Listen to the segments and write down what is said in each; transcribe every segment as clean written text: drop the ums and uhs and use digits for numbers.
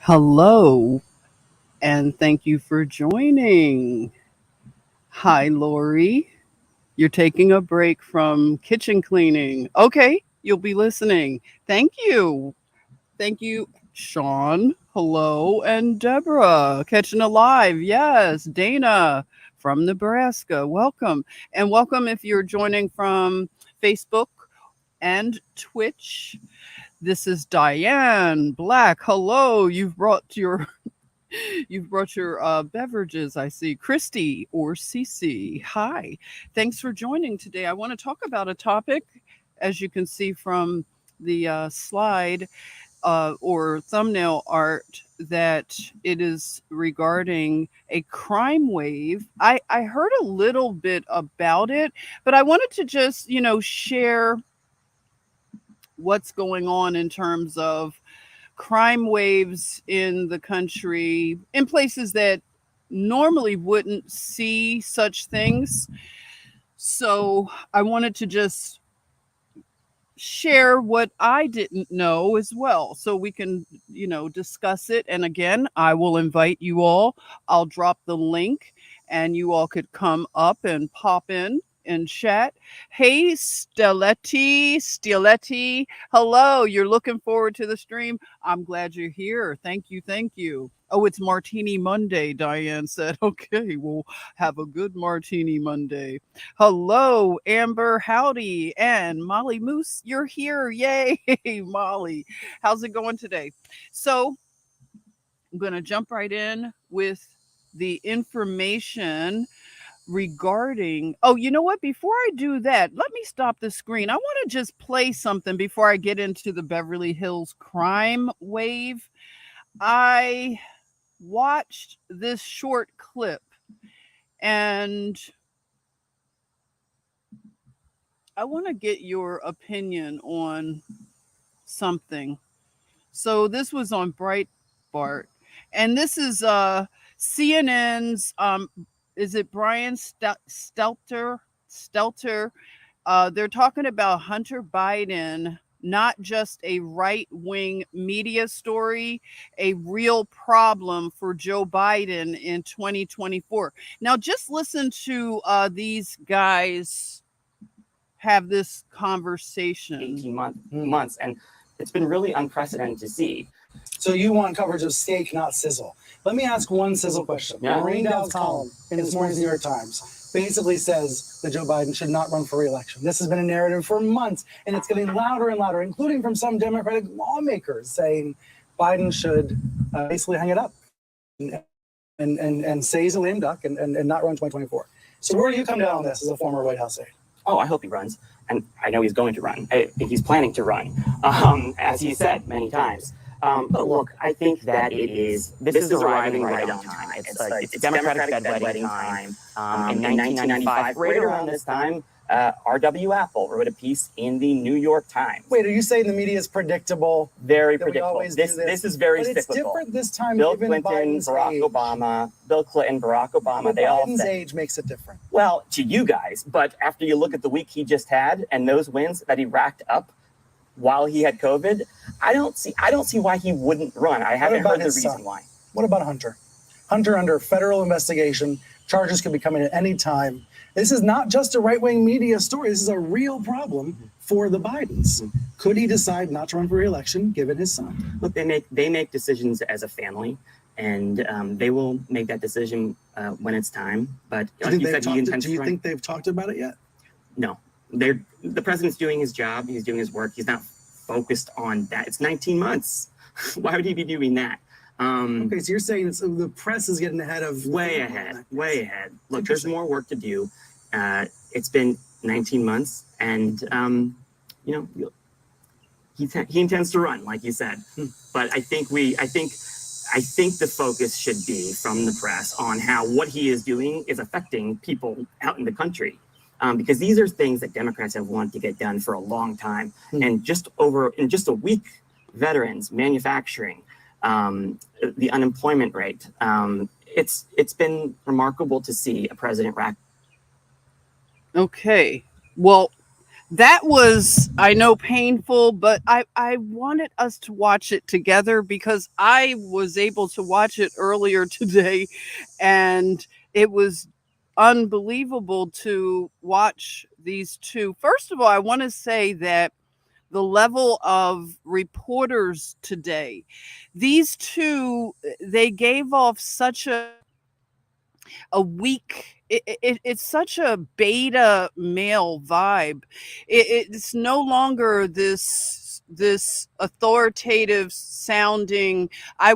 Hello, and thank you for joining. Hi, Lori. You're taking a break from kitchen cleaning. Okay, you'll be listening. Thank you. Thank you, Sean. Hello, and Deborah. Catching Alive. Yes, Dana from Nebraska. Welcome. And welcome if you're joining from Facebook and Twitch. This is Diane Black. Hello. You've brought your beverages, I see. Christy or Cece, hi. Thanks for joining today. I want to talk about a topic, as you can see from the slide or thumbnail art, that it is regarding a crime wave. I heard a little bit about it, but I wanted to just, share what's going on in terms of crime waves in the country in places that normally wouldn't see such things. So I wanted to just share what I didn't know as well so we can, discuss it. And again, I will invite you all. I'll drop the link and you all could come up and pop in and chat. Hey, Stiletti. Hello, you're looking forward to the stream. I'm glad you're here. Thank you. Thank you. Oh, it's Martini Monday, Diane said. Okay, we'll have a good Martini Monday. Hello, Amber. Howdy. And Molly Moose, you're here. Yay, Molly. How's it going today? So I'm going to jump right in with the information regarding. Oh, you know what? Before I do that, let me stop the screen. I want to just play something before I get into the Beverly Hills crime wave. I watched this short clip and I want to get your opinion on something. So this was on Breitbart, and this is CNN's. Is it Brian Stelter? Stelter. They're talking about Hunter Biden, not just a right wing media story, a real problem for Joe Biden in 2024. Now, just listen to these guys have this conversation. 18 months, and it's been really unprecedented to see. So you want coverage of steak, not sizzle. Let me ask one sizzle question. Yeah. Maureen Dowd's column in this morning's New York Times basically says that Joe Biden should not run for re-election. This has been a narrative for months, and it's getting louder and louder, including from some Democratic lawmakers saying Biden should basically hang it up and say he's a lame duck and not run 2024. So where do you come down on this as a former White House aide? Oh, I hope he runs, and I know he's going to run. He's planning to run, as he said many times. But look, I think that this is arriving right on time. It's Democratic Fed wedding time. In 1995, right around this time, R.W. Apple wrote a piece in the New York Times. Wait, are you saying the media is predictable? Very that we predictable. always do This is very But it's cyclical. different this time. Bill given Clinton, Biden's Barack age. Obama, Bill Clinton, Barack Obama, But they all Biden's said, age makes it different. well, to you guys, but after you look at the week he just had and those wins that he racked up while he had COVID, I don't see why he wouldn't run. I haven't heard the reason why. What about Hunter? Hunter under federal investigation. Charges could be coming at any time. This is not just a right-wing media story. This is a real problem for the Bidens. Could he decide not to run for re-election given his son? Look, they make decisions as a family, and they will make that decision when it's time. But do you think they've talked about it yet? No. The president's doing his job. He's doing his work. He's not focused on that. It's 19 months. Why would he be doing that? Okay, so you're saying the press is getting ahead of... Way ahead. Look, there's more work to do. It's been 19 months, and he intends to run, like you said. But I think the focus should be from the press on how what he is doing is affecting people out in the country. Because these are things that Democrats have wanted to get done for a long time. And in just a week, veterans, manufacturing, the unemployment rate, it's been remarkable to see a president rack. Okay. Well, that was, I know, painful, but I wanted us to watch it together because I was able to watch it earlier today, and it was unbelievable to watch these two. First of all, I want to say that the level of reporters today, these two, they gave off such a weak, it's such a beta male vibe. It's no longer this authoritative sounding. I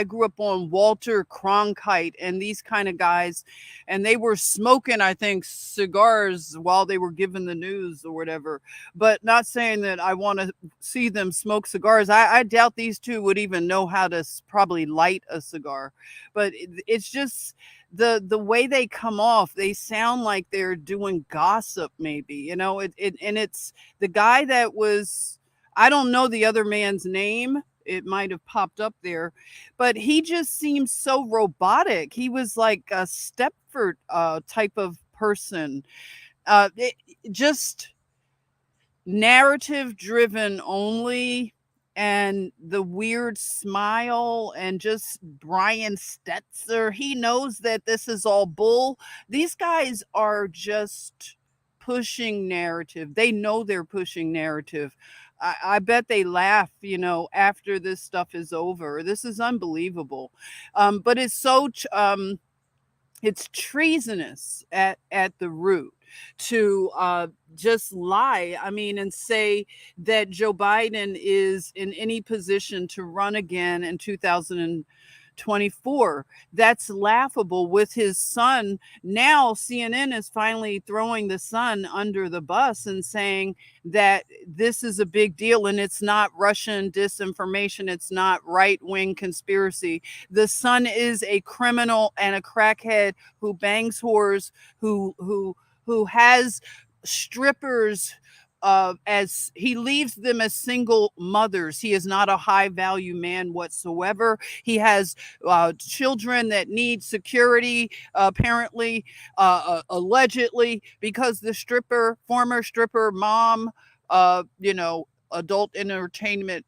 grew up on Walter Cronkite and these kind of guys, and they were smoking, I think, cigars while they were giving the news or whatever. But not saying that I want to see them smoke cigars. I doubt these two would even know how to probably light a cigar. But it's just the way they come off. They sound like they're doing gossip, maybe, and it's the guy that was, I don't know the other man's name. It might have popped up there, but he just seems so robotic. He was like a Stepford type of person, just narrative driven only, and the weird smile, and just Brian Stetzer. He knows that this is all bull. These guys are just pushing narrative. They know they're pushing narrative. I bet they laugh, after this stuff is over. This is unbelievable. But it's it's treasonous at the root to just lie. I mean, and say that Joe Biden is in any position to run again in 2024. That's laughable with his son. Now CNN is finally throwing the son under the bus and saying that this is a big deal, and it's not Russian disinformation. It's not right-wing conspiracy. The son is a criminal and a crackhead who bangs whores, who has strippers, as he leaves them as single mothers. He is not a high value man whatsoever. He has children that need security, apparently, allegedly, because the former stripper mom, adult entertainment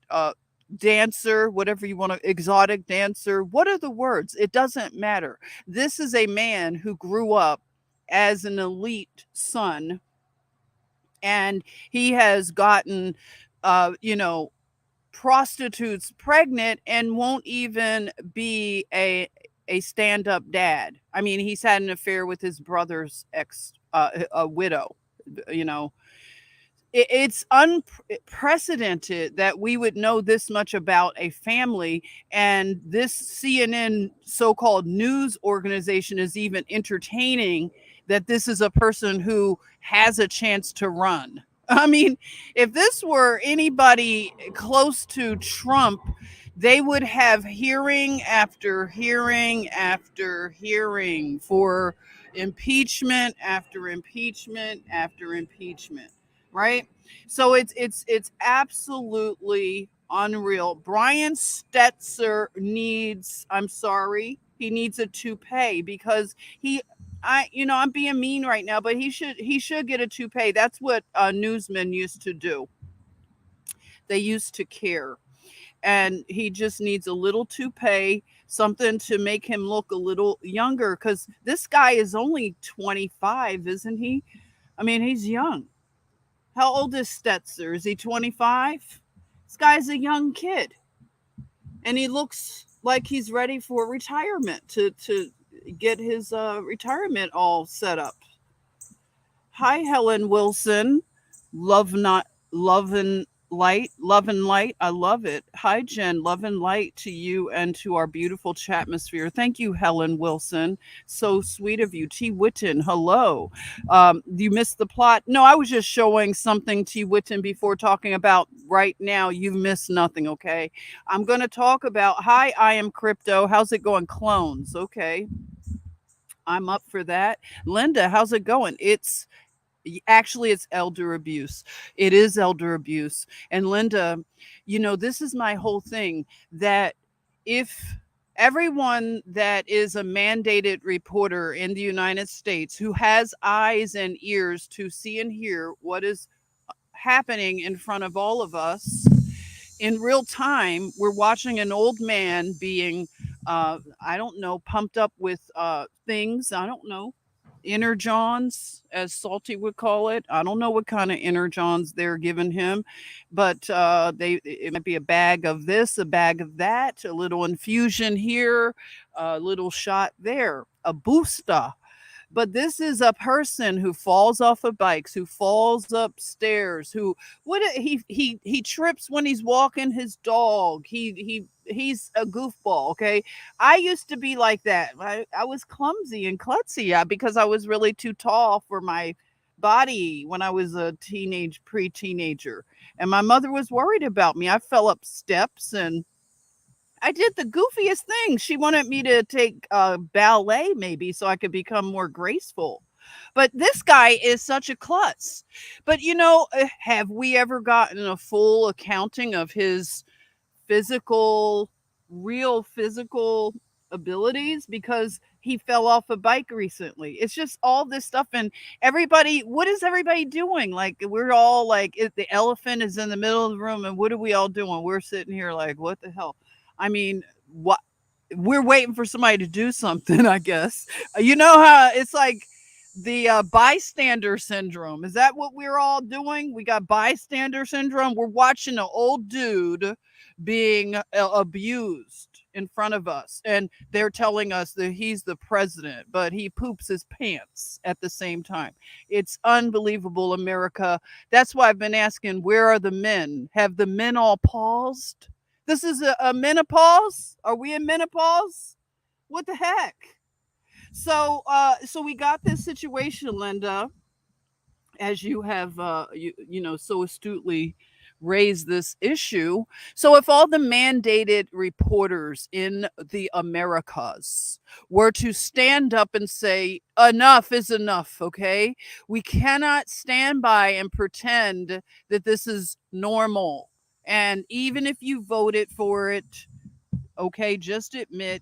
dancer, whatever you want to, exotic dancer, what are the words? It doesn't matter. This is a man who grew up as an elite son, and he has gotten prostitutes pregnant and won't even be a stand-up dad. I mean, he's had an affair with his brother's a widow. It's unprecedented that we would know this much about a family, and this CNN so-called news organization is even entertaining that this is a person who has a chance to run. I mean, if this were anybody close to Trump, they would have hearing after hearing after hearing for impeachment after impeachment after impeachment, right? So it's absolutely unreal. Brian Stetzer needs, I'm sorry, he needs a toupee because he I'm being mean right now, but he should get a toupee. That's what newsmen used to do. They used to care, and he just needs a little toupee, something to make him look a little younger. Because this guy is only 25, isn't he? I mean, he's young. How old is Stetzer? Is he 25? This guy's a young kid, and he looks like he's ready for retirement to get his retirement all set up. Hi, Helen Wilson. Love and light, love and light. I love it. Hi, Jen. Love and light to you and to our beautiful chatmosphere. Thank you, Helen Wilson. So sweet of you. T. Witten, hello. You missed the plot? No, I was just showing something, T. Witten, before talking about right now. You've missed nothing, okay? I'm going to talk about, hi, I am crypto. How's it going? Clones. Okay. I'm up for that. Linda, how's it going? Actually, it's elder abuse. It is elder abuse. And Linda, this is my whole thing, that if everyone that is a mandated reporter in the United States who has eyes and ears to see and hear what is happening in front of all of us in real time, we're watching an old man being, I don't know, pumped up with things. I don't know, energons, as Salty would call it. I don't know what kind of energons they're giving him, but it might be a bag of this, a bag of that, a little infusion here, a little shot there, a booster. But this is a person who falls off of bikes, who falls upstairs, who he trips when he's walking his dog. He's a goofball. Okay, I used to be like that. I was clumsy and klutzy because I was really too tall for my body when I was a pre-teenager, and my mother was worried about me. I fell up steps and I did the goofiest thing. She wanted me to take ballet maybe so I could become more graceful. But this guy is such a klutz. But have we ever gotten a full accounting of his physical, real physical abilities? Because he fell off a bike recently. It's just all this stuff. And everybody, what is everybody doing? Like, we're all like, the elephant is in the middle of the room. And what are we all doing? We're sitting here like, what the hell? I mean, what? We're waiting for somebody to do something, I guess. You know how it's like the bystander syndrome. Is that what we're all doing? We got bystander syndrome. We're watching an old dude being abused in front of us, and they're telling us that he's the president, but he poops his pants at the same time. It's unbelievable, America. That's why I've been asking, where are the men? Have the men all paused? This is a menopause? Are we in menopause? What the heck? So we got this situation, Linda, as you have so astutely raised this issue. So if all the mandated reporters in the Americas were to stand up and say enough is enough, okay? We cannot stand by and pretend that this is normal. And even if you voted for it, okay, just admit,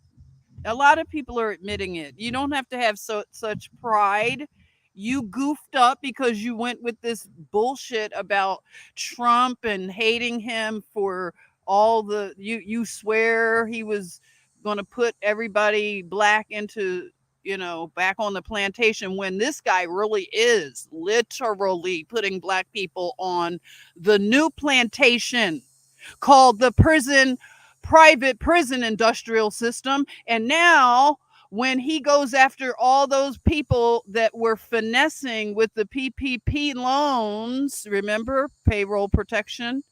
a lot of people are admitting it. You don't have to have such pride. You goofed up because you went with this bullshit about Trump and hating him for all the you swear he was going to put everybody black into, back on the plantation, when this guy really is literally putting black people on the new plantation called the private prison industrial system. And now, when he goes after all those people that were finessing with the PPP loans, remember, payroll protection?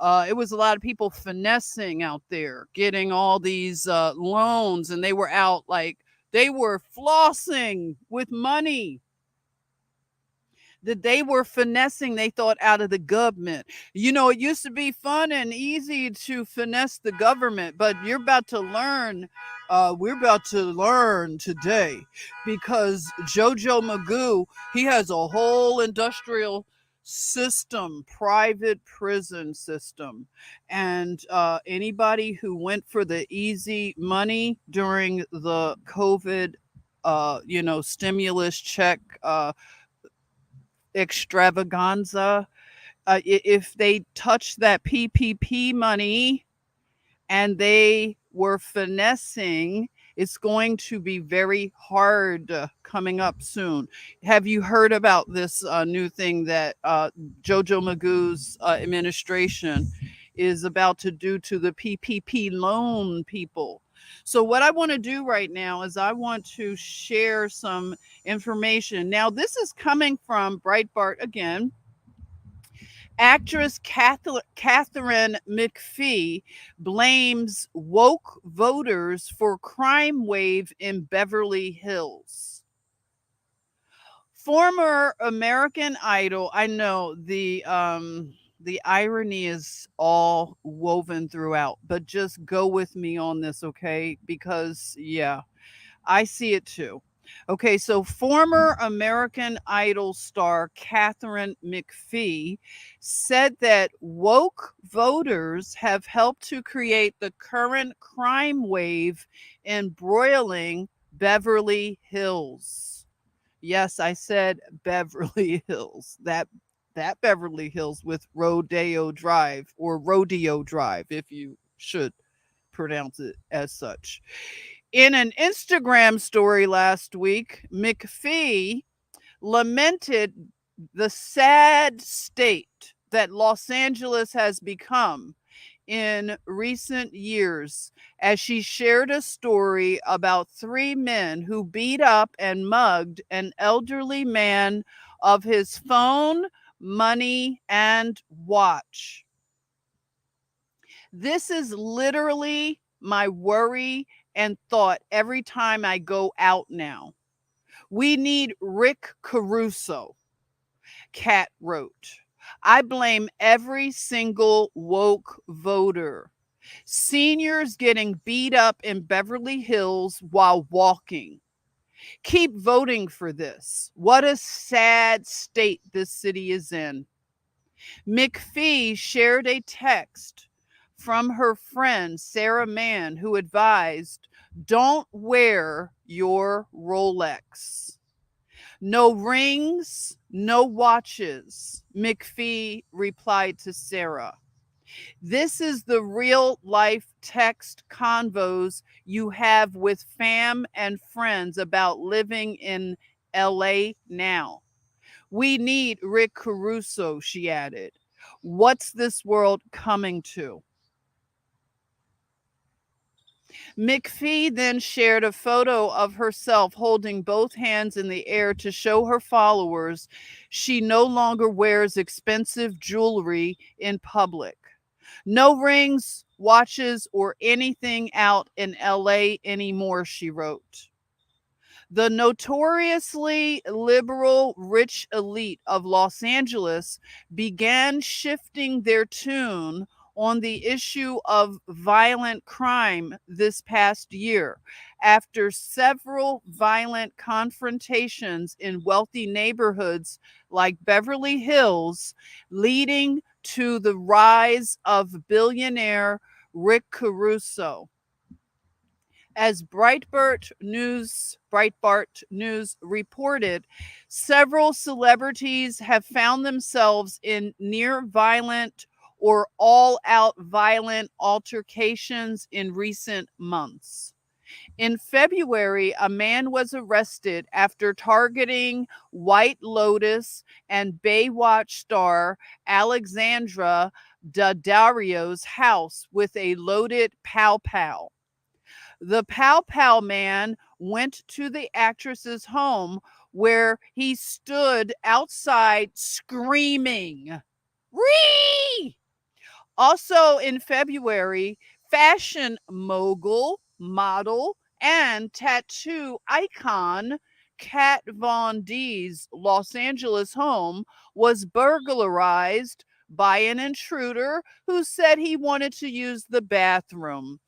It was a lot of people finessing out there, getting all these loans, and they were out like they were flossing with money. that they were finessing, they thought, out of the government. You know, it used to be fun and easy to finesse the government, but you're about to learn. We're about to learn today because Jojo Magoo, he has a whole industrial system, private prison system. And anybody who went for the easy money during the COVID, stimulus check extravaganza, if they touch that PPP money and they were finessing, it's going to be very hard coming up soon. Have you heard about this new thing that Jojo Magoo's administration is about to do to the PPP loan people? So, what I want to do right now is I want to share some information. Now, this is coming from Breitbart again. Actress Catherine McPhee blames woke voters for crime wave in Beverly Hills. Former American Idol, I know the irony is all woven throughout, but just go with me on this, okay? Because yeah, I see it too. Okay, so former American Idol star Catherine McPhee said that woke voters have helped to create the current crime wave embroiling Beverly Hills. Yes, I said Beverly Hills. That Beverly Hills with Rodeo Drive, or Rodeo Drive, if you should pronounce it as such. In an Instagram story last week, McPhee lamented the sad state that Los Angeles has become in recent years as she shared a story about three men who beat up and mugged an elderly man of his phone, money, and watch. This is literally my worry and thought every time I go out now. We need Rick Caruso, Kat wrote. I blame every single woke voter. Seniors getting beat up in Beverly Hills while walking. Keep voting for this. What a sad state this city is in. McPhee shared a text from her friend Sarah Mann, who advised, don't wear your Rolex. No rings, no watches, McPhee replied to Sarah. This is the real life text convos you have with fam and friends about living in LA now. We need Rick Caruso, she added. What's this world coming to? McPhee then shared a photo of herself holding both hands in the air to show her followers she no longer wears expensive jewelry in public. No rings, watches, or anything out in LA anymore, she wrote. The notoriously liberal rich elite of Los Angeles began shifting their tune on the issue of violent crime this past year after several violent confrontations in wealthy neighborhoods like Beverly Hills, leading to the rise of billionaire Rick Caruso. As Breitbart News reported, several celebrities have found themselves in near violent or all out violent altercations in recent months. In February, a man was arrested after targeting White Lotus and Baywatch star Alexandra Daddario's house with a loaded pow pow. The Pow Pow man went to the actress's home where he stood outside screaming, "Ree!" Also in February, fashion mogul, model, and tattoo icon Kat Von D's Los Angeles home was burglarized by an intruder who said he wanted to use the bathroom.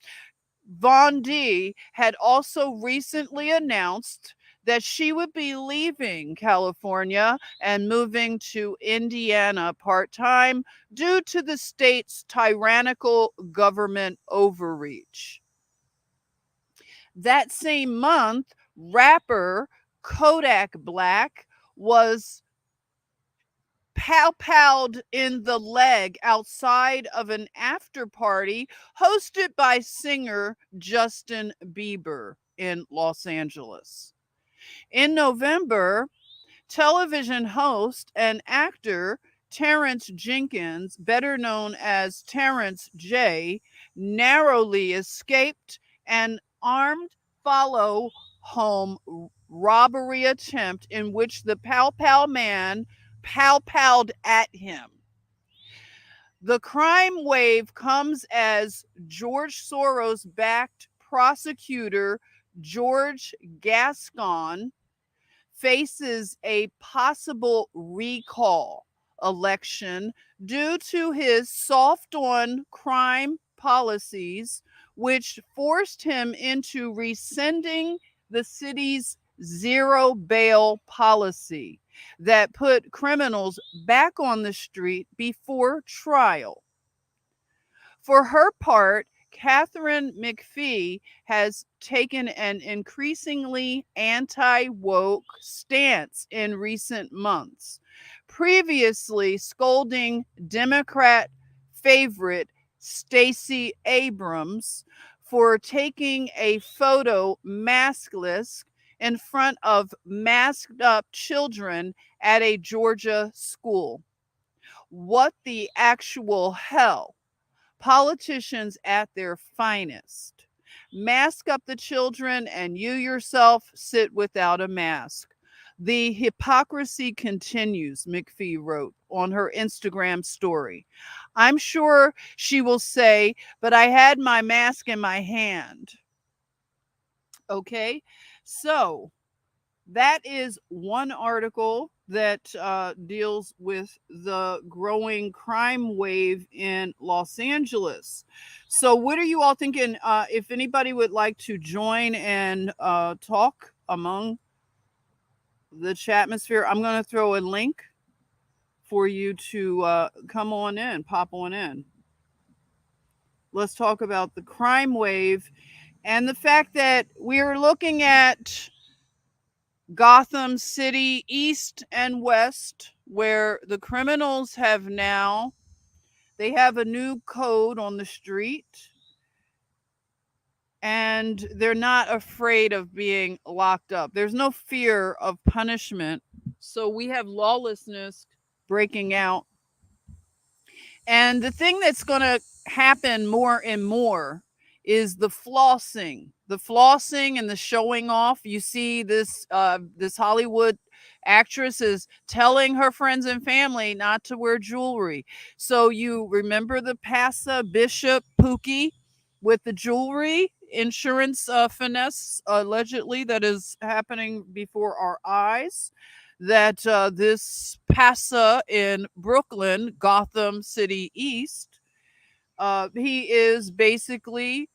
Von D had also recently announced that she would be leaving California and moving to Indiana part time due to the state's tyrannical government overreach. That same month, rapper Kodak Black was pow-powed in the leg outside of an after party hosted by singer Justin Bieber in Los Angeles. In November, television host and actor Terrence Jenkins, better known as Terrence J, narrowly escaped an armed follow home robbery attempt in which the Pow Pow man pow powed at him. The crime wave comes as George Soros backed prosecutor George Gascon faces a possible recall election due to his soft on crime policies, which forced him into rescinding the city's zero bail policy that put criminals back on the street before trial. For her part, Catherine McPhee has taken an increasingly anti woke stance in recent months, previously scolding Democrat favorite Stacey Abrams for taking a photo maskless in front of masked up children at a Georgia school. What the actual hell? Politicians at their finest. Mask up the children and you yourself sit without a mask. The hypocrisy continues, McPhee wrote on her Instagram story. I'm sure she will say, but I had my mask in my hand. Okay, so that is one article that deals with the growing crime wave in Los Angeles. So, what are you all thinking? If anybody would like to join and talk among the chatmosphere, I'm going to throw a link for you to come on in, pop on in. Let's talk about the crime wave and the fact that we are looking at Gotham City East and West, where the criminals have now, they have a new code on the street and they're not afraid of being locked up. There's no fear of punishment. So we have lawlessness breaking out. And the thing that's going to happen more and more is the flossing and the showing off. You see this Hollywood actress is telling her friends and family not to wear jewelry. So you remember the Pasa Bishop Pookie with the jewelry insurance finesse allegedly that is happening before our eyes. That this Pasa in Brooklyn, Gotham City East, he is basically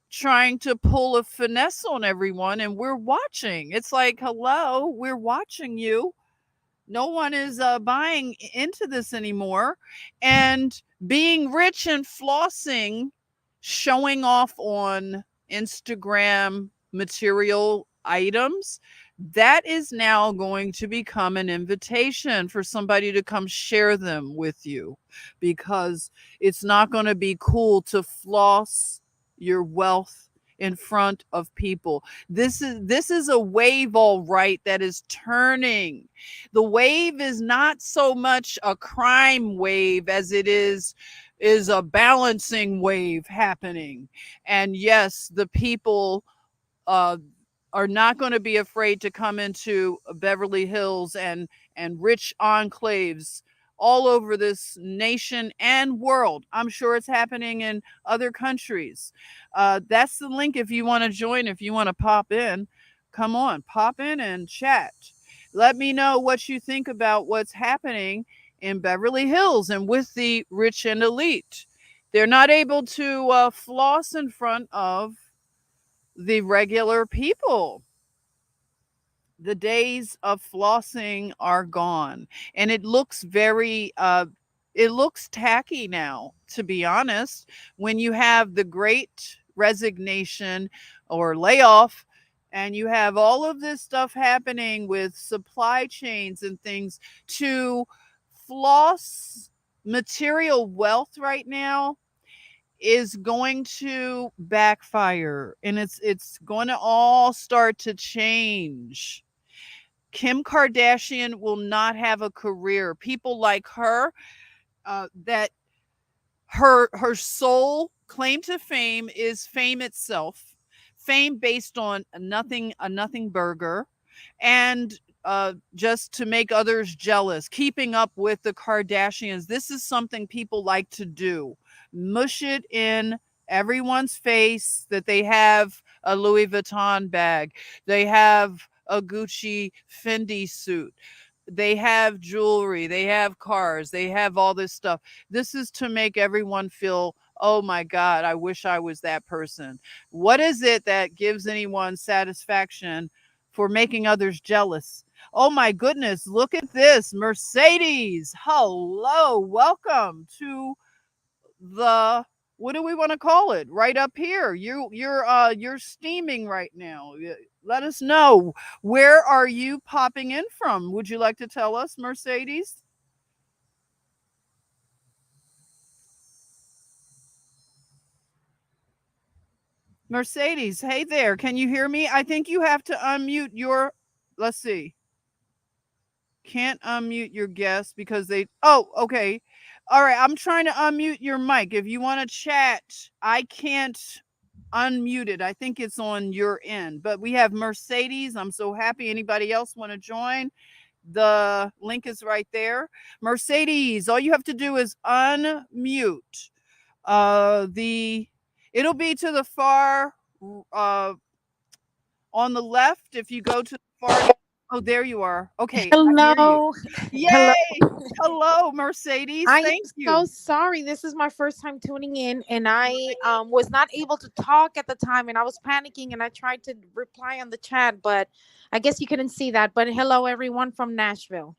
trying to pull a finesse on everyone, and we're watching. It's like, hello, we're watching you. No one is buying into this anymore. And being rich and flossing, showing off on Instagram material items, that is now going to become an invitation for somebody to come share them with you, because it's not going to be cool to floss your wealth in front of people. This is a wave, all right, that is turning. The wave is not so much a crime wave as it is a balancing wave happening. And yes, the people are not going to be afraid to come into Beverly Hills and rich enclaves all over this nation and world. I'm sure it's happening in other countries. That's the link if you want to join, if you want to pop in. Come on, pop in and chat. Let me know what you think about what's happening in Beverly Hills and with the rich and elite. They're not able to floss in front of the regular people. The days of flossing are gone, and it looks tacky now, to be honest, when you have the great resignation or layoff, and you have all of this stuff happening with supply chains and things to floss material wealth right now is going to backfire, and it's going to all start to change. Kim Kardashian will not have a career. People like her, that her sole claim to fame is fame itself, fame based on a nothing burger, and just to make others jealous, keeping up with the Kardashians. This is something people like to do. Mush it in everyone's face that they have a Louis Vuitton bag, they have a Gucci Fendi suit, they have jewelry, they have cars, they have all this stuff. This is to make everyone feel, oh my God, I wish I was that person. What is it that gives anyone satisfaction for making others jealous? Oh my goodness, look at this. Mercedes. Hello. Welcome to the, what do we want to call it? Right up here. You're steaming right now. Let us know, where are you popping in from? Would you like to tell us, Mercedes? Mercedes, hey there. Can you hear me? I think you have to unmute your, let's see. Can't unmute your guest because they, oh, okay. All right, I'm trying to unmute your mic. If you want to chat, I can't unmute it. I think it's on your end. But we have Mercedes. I'm so happy. Anybody else want to join? The link is right there. Mercedes, all you have to do is unmute. The It'll be to the far, uh on the left. If you go to the far, oh, there you are. Okay, I hear you. Hello. Hello. Yay! Hello, Mercedes. I am Thank so you. sorry. This is my first time tuning in, and I was not able to talk at the time, and I was panicking, and I tried to reply on the chat, but I guess you couldn't see that. But hello, everyone from Nashville.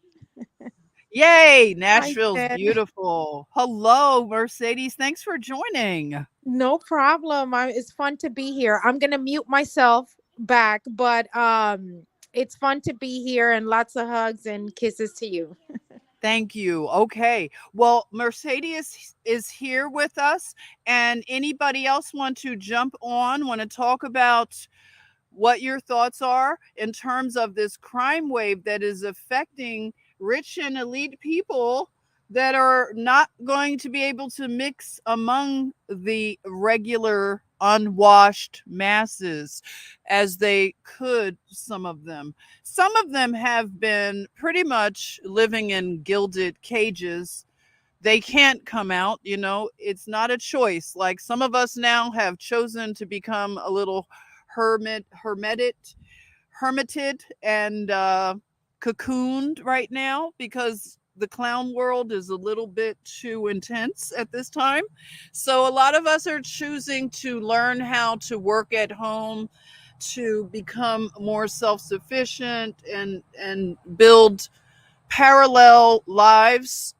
Yay! Hi, Nashville's Jen. beautiful. Hello, Mercedes. Thanks for joining. No problem. It's fun to be here. I'm gonna mute myself back, but it's fun to be here, and lots of hugs and kisses to you. Thank you. Okay. Well, Mercedes is here with us. And anybody else want to jump on, want to talk about what your thoughts are in terms of this crime wave that is affecting rich and elite people that are not going to be able to mix among the regular unwashed masses as they could, some of them have been pretty much living in gilded cages. They can't come out, it's not a choice. Like some of us now have chosen to become a little hermited and cocooned right now because the clown world is a little bit too intense at this time. So a lot of us are choosing to learn how to work at home, to become more self-sufficient and build parallel lives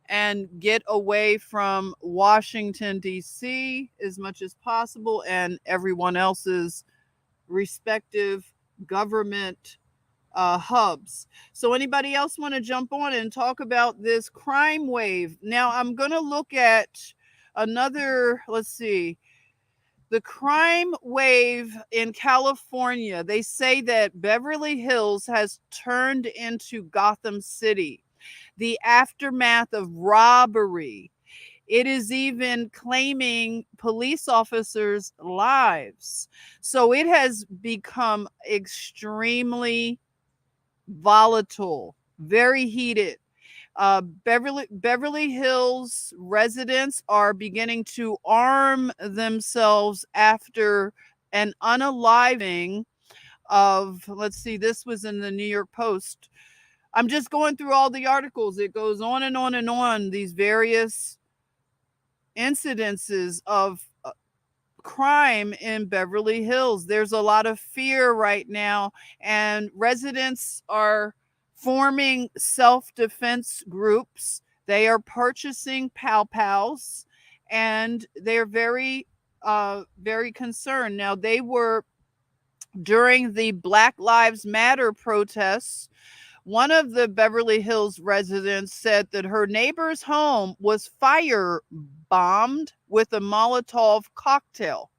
and get away from Washington D.C. as much as possible and everyone else's respective government hubs. So anybody else want to jump on and talk about this crime wave? Now I'm going to look at another, let's see, the crime wave in California. They say that Beverly Hills has turned into Gotham City, the aftermath of robbery. It is even claiming police officers' lives. So it has become extremely volatile, very heated. Beverly Hills residents are beginning to arm themselves after an unaliving of, let's see, this was in the New York Post. I'm just going through all the articles. It goes on and on and on, these various incidences of crime in Beverly Hills. There's a lot of fear right now, and residents are forming self defense groups. They are purchasing pow pows, and they're very concerned. Now, they were during the Black Lives Matter protests. One of the Beverly Hills residents said that her neighbor's home was fire bombed with a Molotov cocktail.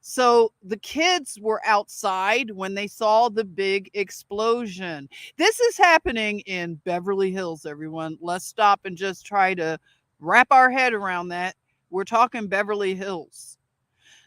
So the kids were outside when they saw the big explosion. This is happening in Beverly Hills, everyone. Let's stop and just try to wrap our head around that. We're talking Beverly Hills.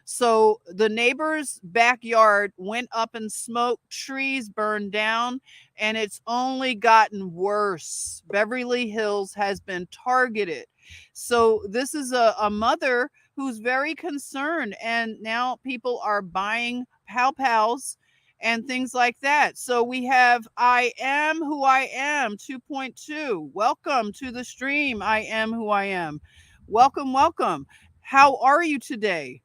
So the neighbor's backyard went up in smoke, trees burned down, and it's only gotten worse. Beverly Hills has been targeted. So this is a mother who's very concerned, and now people are buying pow pows and things like that. So we have I Am Who I Am 2.2. Welcome to the stream. I Am Who I Am. Welcome, welcome. How are you today?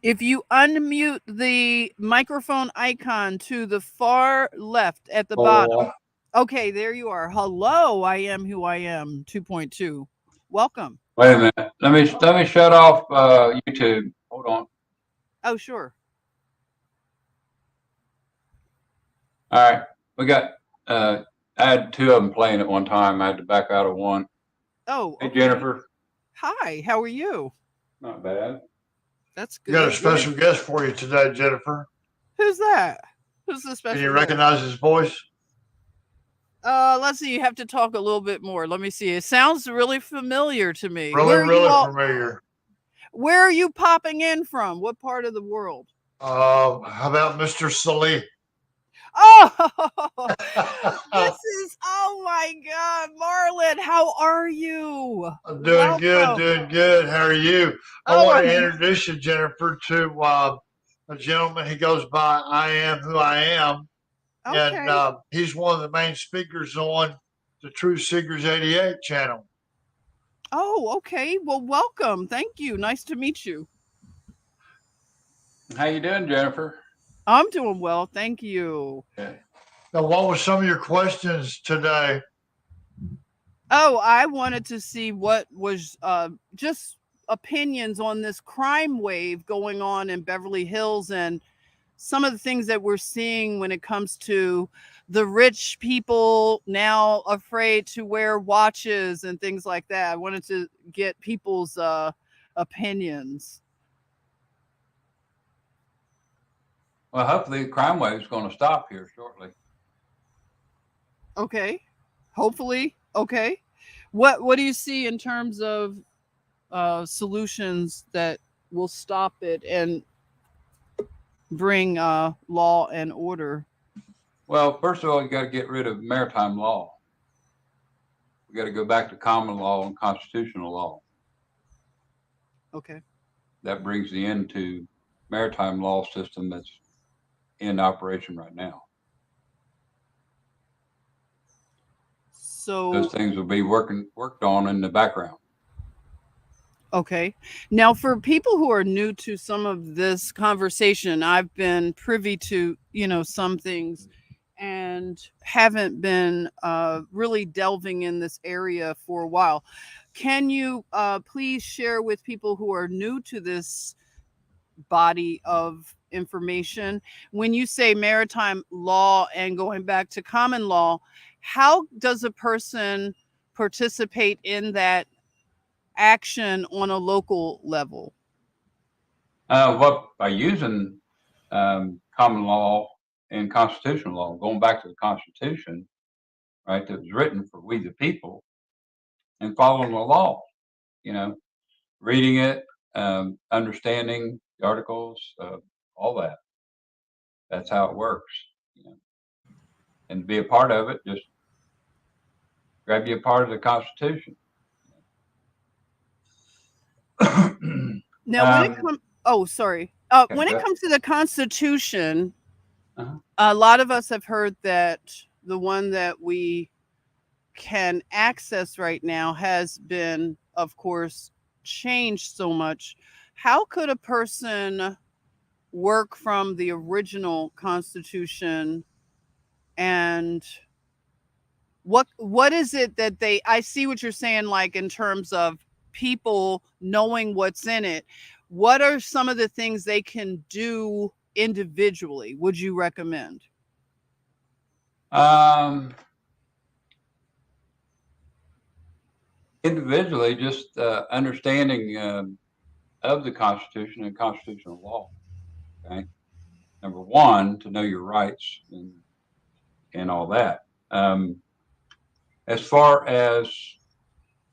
If you unmute the microphone icon to the far left at the bottom. Okay, there you are. Hello, I Am Who I Am 2.2. Welcome. Wait a minute. Let me shut off YouTube. Hold on. Oh, sure. All right. We got I had two of them playing at one time. I had to back out of one. Oh, Hey, okay. Jennifer. Hi, how are you? Not bad. That's We got a good. special guest for you today, Jennifer. Who's that? Who's the special Can you guest? recognize his voice? Let's see. You have to talk a little bit more. Let me see. It sounds really familiar to me. Really, really familiar. Where are you popping in from? What part of the world? How about Mr. Salih? Oh, oh my God, Marlon, how are you? I'm doing good, doing good. How are you? I want to introduce you, Jennifer, to a gentleman. He goes by I Am Who I Am. Okay. And he's one of the main speakers on the True Seekers 88 channel. Oh, okay. Well, welcome. Thank you. Nice to meet you. How you doing, Jennifer? I'm doing well. Thank you. Okay. Now, what were some of your questions today? Oh, I wanted to see what was just opinions on this crime wave going on in Beverly Hills and some of the things that we're seeing when it comes to the rich people now afraid to wear watches and things like that. I wanted to get people's opinions. Well, hopefully the crime wave is going to stop here shortly. Okay. Hopefully. Okay. What do you see in terms of solutions that will stop it and bring law and order? Well, first of all, you got to get rid of maritime law. We got to go back to common law and constitutional law. Okay. That brings the end to maritime law system that's in operation right now. So those things will be worked on in the background. Okay. Now, for people who are new to some of this conversation, I've been privy to, some things and haven't been really delving in this area for a while. Can you please share with people who are new to this body of information, when you say maritime law and going back to common law, how does a person participate in that action on a local level? By using common law and constitutional law, going back to the Constitution, right, that was written for we the people, and following the law, reading it, understanding the articles, all that. That's how it works. And to be a part of it, just grab you a part of the Constitution. Now, when it comes, oh, sorry. When it comes to the Constitution, a lot of us have heard that the one that we can access right now has been, of course, changed so much. How could a person work from the original Constitution, and what is it that they, I see what you're saying, like in terms of people knowing what's in it. What are some of the things they can do individually, would you recommend? Individually, just understanding of the Constitution and constitutional law. Okay, number one, to know your rights and all that. As far as,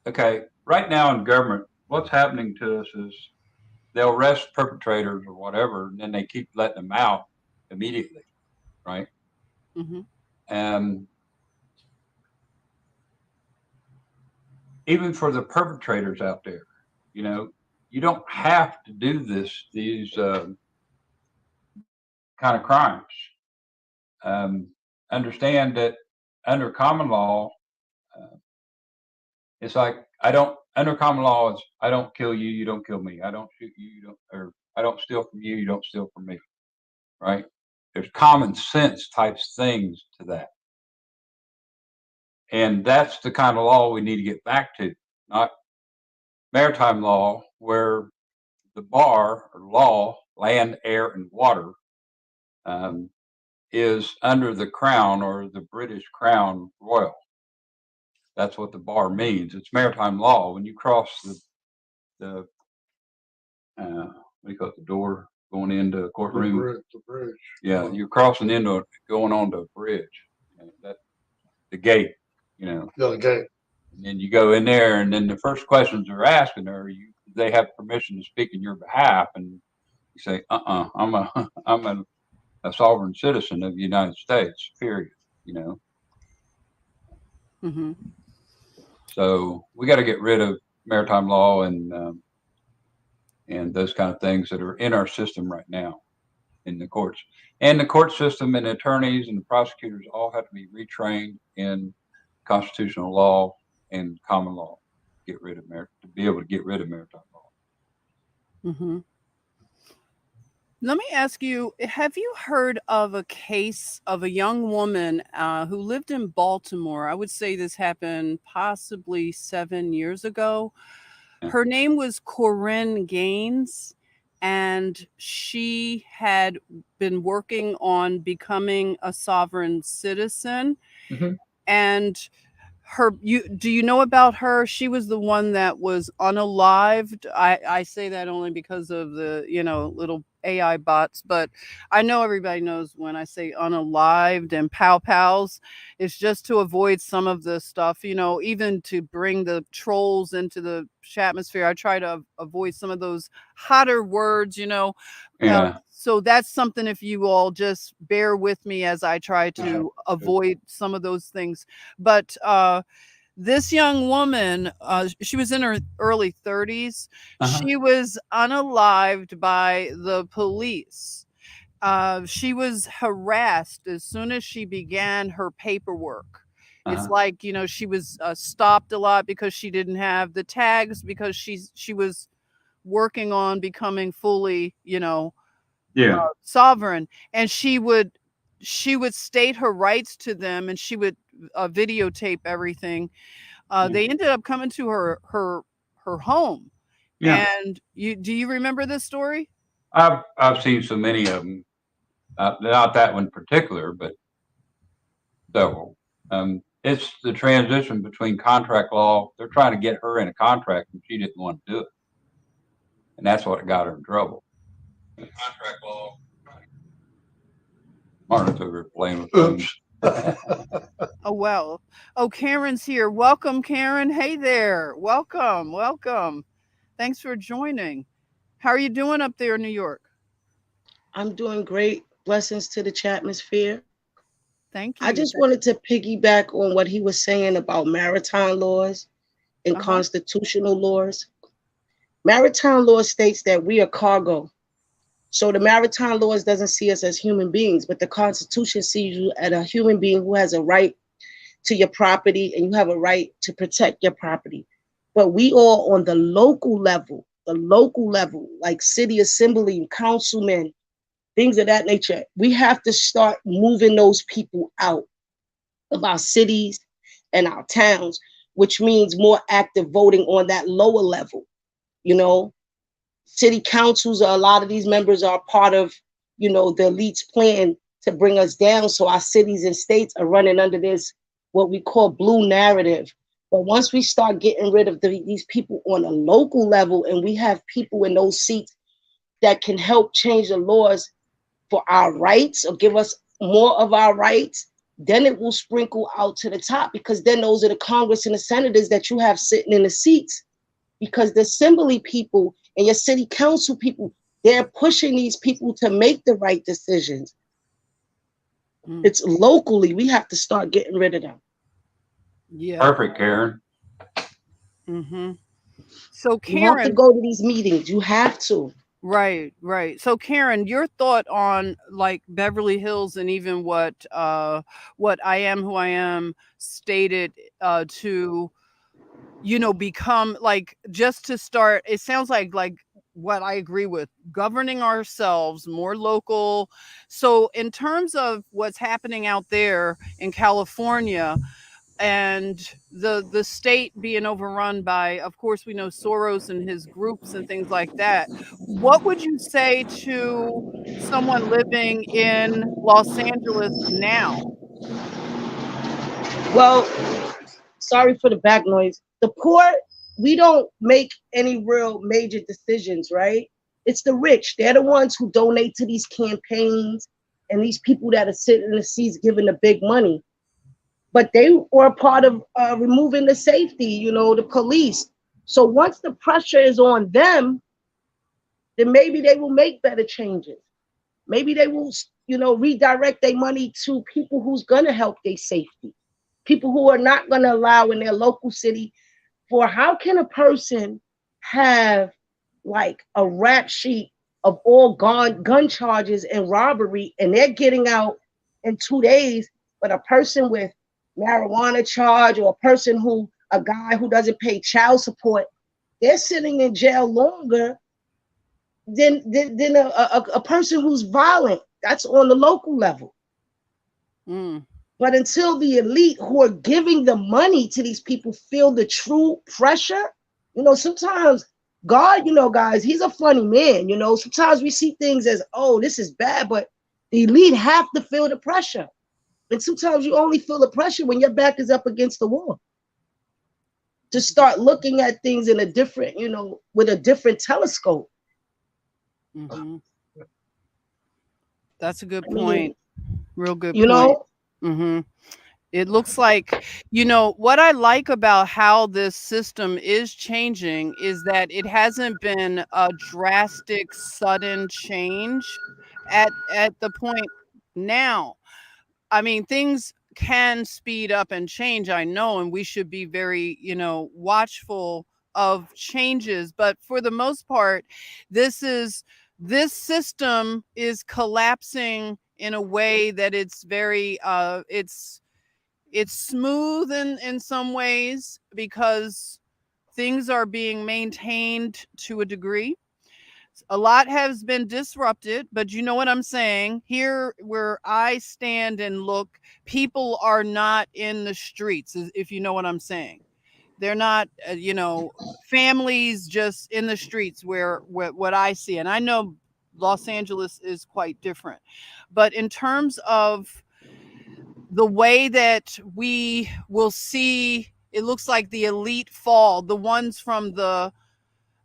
okay, right now in government, what's happening to us is they'll arrest perpetrators or whatever, and then they keep letting them out immediately, right? Even for the perpetrators out there, you know, you don't have to do these kind of crimes. Understand that under common law, it's like under common law, it's I don't kill you, you don't kill me. I don't shoot you, you don't, or I don't steal from you, you don't steal from me, right? There's common sense types things to that. And that's the kind of law we need to get back to, not maritime law, where the bar or law, land, air, and water, is under the crown or the British crown royal. That's what the bar means. It's maritime law. When you cross the what do you call it, the door going into a courtroom? The bridge. Yeah, you're crossing into going onto a bridge. You know, that the gate. You know. Yeah, the gate. And then you go in there, and then the first questions they're asking are, they have permission to speak in your behalf, and you say, I'm a sovereign citizen of the United States, period. You know. So we got to get rid of maritime law and those kind of things that are in our system right now in the courts. And the court system and the attorneys and the prosecutors all have to be retrained in constitutional law and common law. To be able to get rid of maritime law. Let me ask you, have you heard of a case of a young woman who lived in Baltimore? I would say this happened possibly 7 years ago. Her name was Corinne Gaines, and she had been working on becoming a sovereign citizen. And do you know about her? She was the one that was unalived. I say that only because of the, little AI bots, but I know everybody knows when I say unalived and pals, it's just to avoid some of the stuff, even to bring the trolls into the atmosphere. I try to avoid some of those hotter words, so that's something, if you all just bear with me as I try to avoid some of those things. But this young woman, she was in her early 30s. She was unalived by the police. She was harassed as soon as she began her paperwork. It's like, she was stopped a lot because she didn't have the tags, because she was working on becoming fully, sovereign. And she would state her rights to them, and she would videotape everything. They ended up coming to her home. And do you remember this story? I've seen so many of them, not that one in particular, but several. It's the transition between contract law. They're trying to get her in a contract, and she didn't want to do it, and that's what got her in trouble. The contract law. Martin's over playing with things. Oh, well. Oh, Karen's here. Welcome, Karen. Hey there. Welcome. Thanks for joining. How are you doing up there in New York? I'm doing great. Blessings to the chatmosphere. Thank you. I just wanted to piggyback on what he was saying about maritime laws and constitutional laws. Maritime law states that we are cargo. So the maritime laws doesn't see us as human beings, but the Constitution sees you as a human being who has a right to your property and you have a right to protect your property. But we all on the local level, like city assembly, councilmen, things of that nature, we have to start moving those people out of our cities and our towns, which means more active voting on that lower level. You know, city councils, a lot of these members are part of, you know, the elite's plan to bring us down. So our cities and states are running under this, what we call blue narrative. But once we start getting rid of these people on a local level and we have people in those seats that can help change the laws for our rights or give us more of our rights, then it will sprinkle out to the top, because then those are the Congress and the senators that you have sitting in the seats, because the assembly people and your city council people, they're pushing these people to make the right decisions. It's locally, we have to start getting rid of them. Yeah. Perfect, Karen. So Karen, you have to go to these meetings. You have to. Right. So Karen, your thought on like Beverly Hills and even what I Am Who I Am stated to, you know, become like, just to start, it sounds like what I agree with, governing ourselves more local. So in terms of what's happening out there in California, and the state being overrun by, of course, we know Soros and his groups and things like that, what would you say to someone living in Los Angeles now? Well, sorry for the back noise. The poor, we don't make any real major decisions, right? It's the rich. They're the ones who donate to these campaigns and these people that are sitting in the seats giving the big money. But they were part of removing the safety, you know, the police. So once the pressure is on them, then maybe they will make better changes. Maybe they will, you know, redirect their money to people who's going to help their safety. People who are not going to allow in their local city. For how can a person have like a rap sheet of all gun charges and robbery, and they're getting out in 2 days, but a person with marijuana charge, or a guy who doesn't pay child support, they're sitting in jail longer than a person who's violent. That's on the local level. But until the elite who are giving the money to these people feel the true pressure, you know, sometimes God, you know, guys, he's a funny man. You know, sometimes we see things as, oh, this is bad, but the elite have to feel the pressure. And sometimes you only feel the pressure when your back is up against the wall. To start looking at things in a different, you know, with a different telescope. That's a good point. Real good you point. Know? It looks like, you know, what I like about how this system is changing is that it hasn't been a drastic, sudden change at the point now. I mean, things can speed up and change, I know, and we should be very, you know, watchful of changes. But for the most part, this system is collapsing in a way that it's very it's smooth in some ways, because things are being maintained to a degree. A lot has been disrupted, but you know what I'm saying? Here where I stand and look, people are not in the streets, if you know what I'm saying. They're not, you know, families just in the streets where what I see. And I know Los Angeles is quite different. But in terms of the way that we will see, it looks like the elite fall, the ones from the,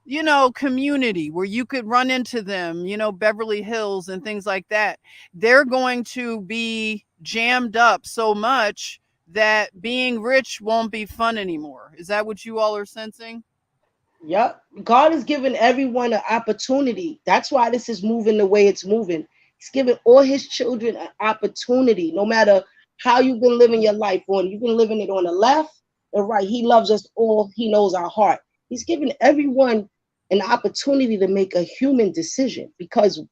you know, community where you could run into them, you know, Beverly Hills and things like that. They're going to be jammed up so much that being rich won't be fun anymore. Is that what you all are sensing? Yep. God has given everyone an opportunity. That's why this is moving the way it's moving. He's given all his children an opportunity, no matter how you've been living your life on. You've been living it on the left or right. He loves us all. He knows our heart. He's given everyone an opportunity to make a human decision, because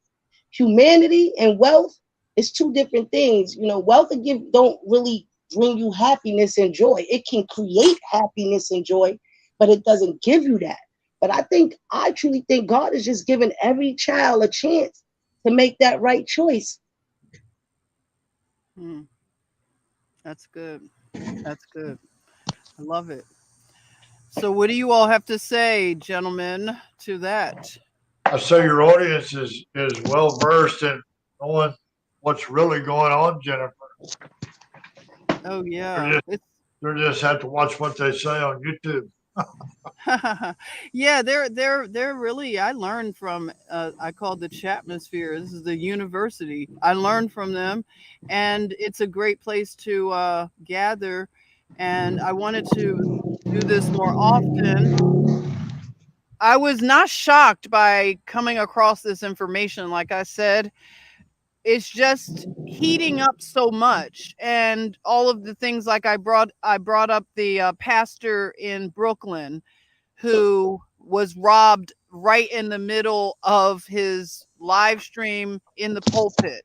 humanity and wealth is two different things. You know, wealth and don't really bring you happiness and joy. It can create happiness and joy, but it doesn't give you that. But I truly think God is just giving every child a chance to make that right choice. That's good. That's good. I love it. So what do you all have to say, gentlemen, to that? I say your audience is well versed in knowing what's really going on, Jennifer. Oh yeah. They just have to watch what they say on YouTube. Yeah, they're really, I learned from I call the Chatmosphere. This is the university. I learned from them, and it's a great place to gather, and I wanted to do this more often. I was not shocked by coming across this information. Like I said, it's just heating up so much, and all of the things, like I brought up the pastor in Brooklyn who was robbed right in the middle of his live stream in the pulpit.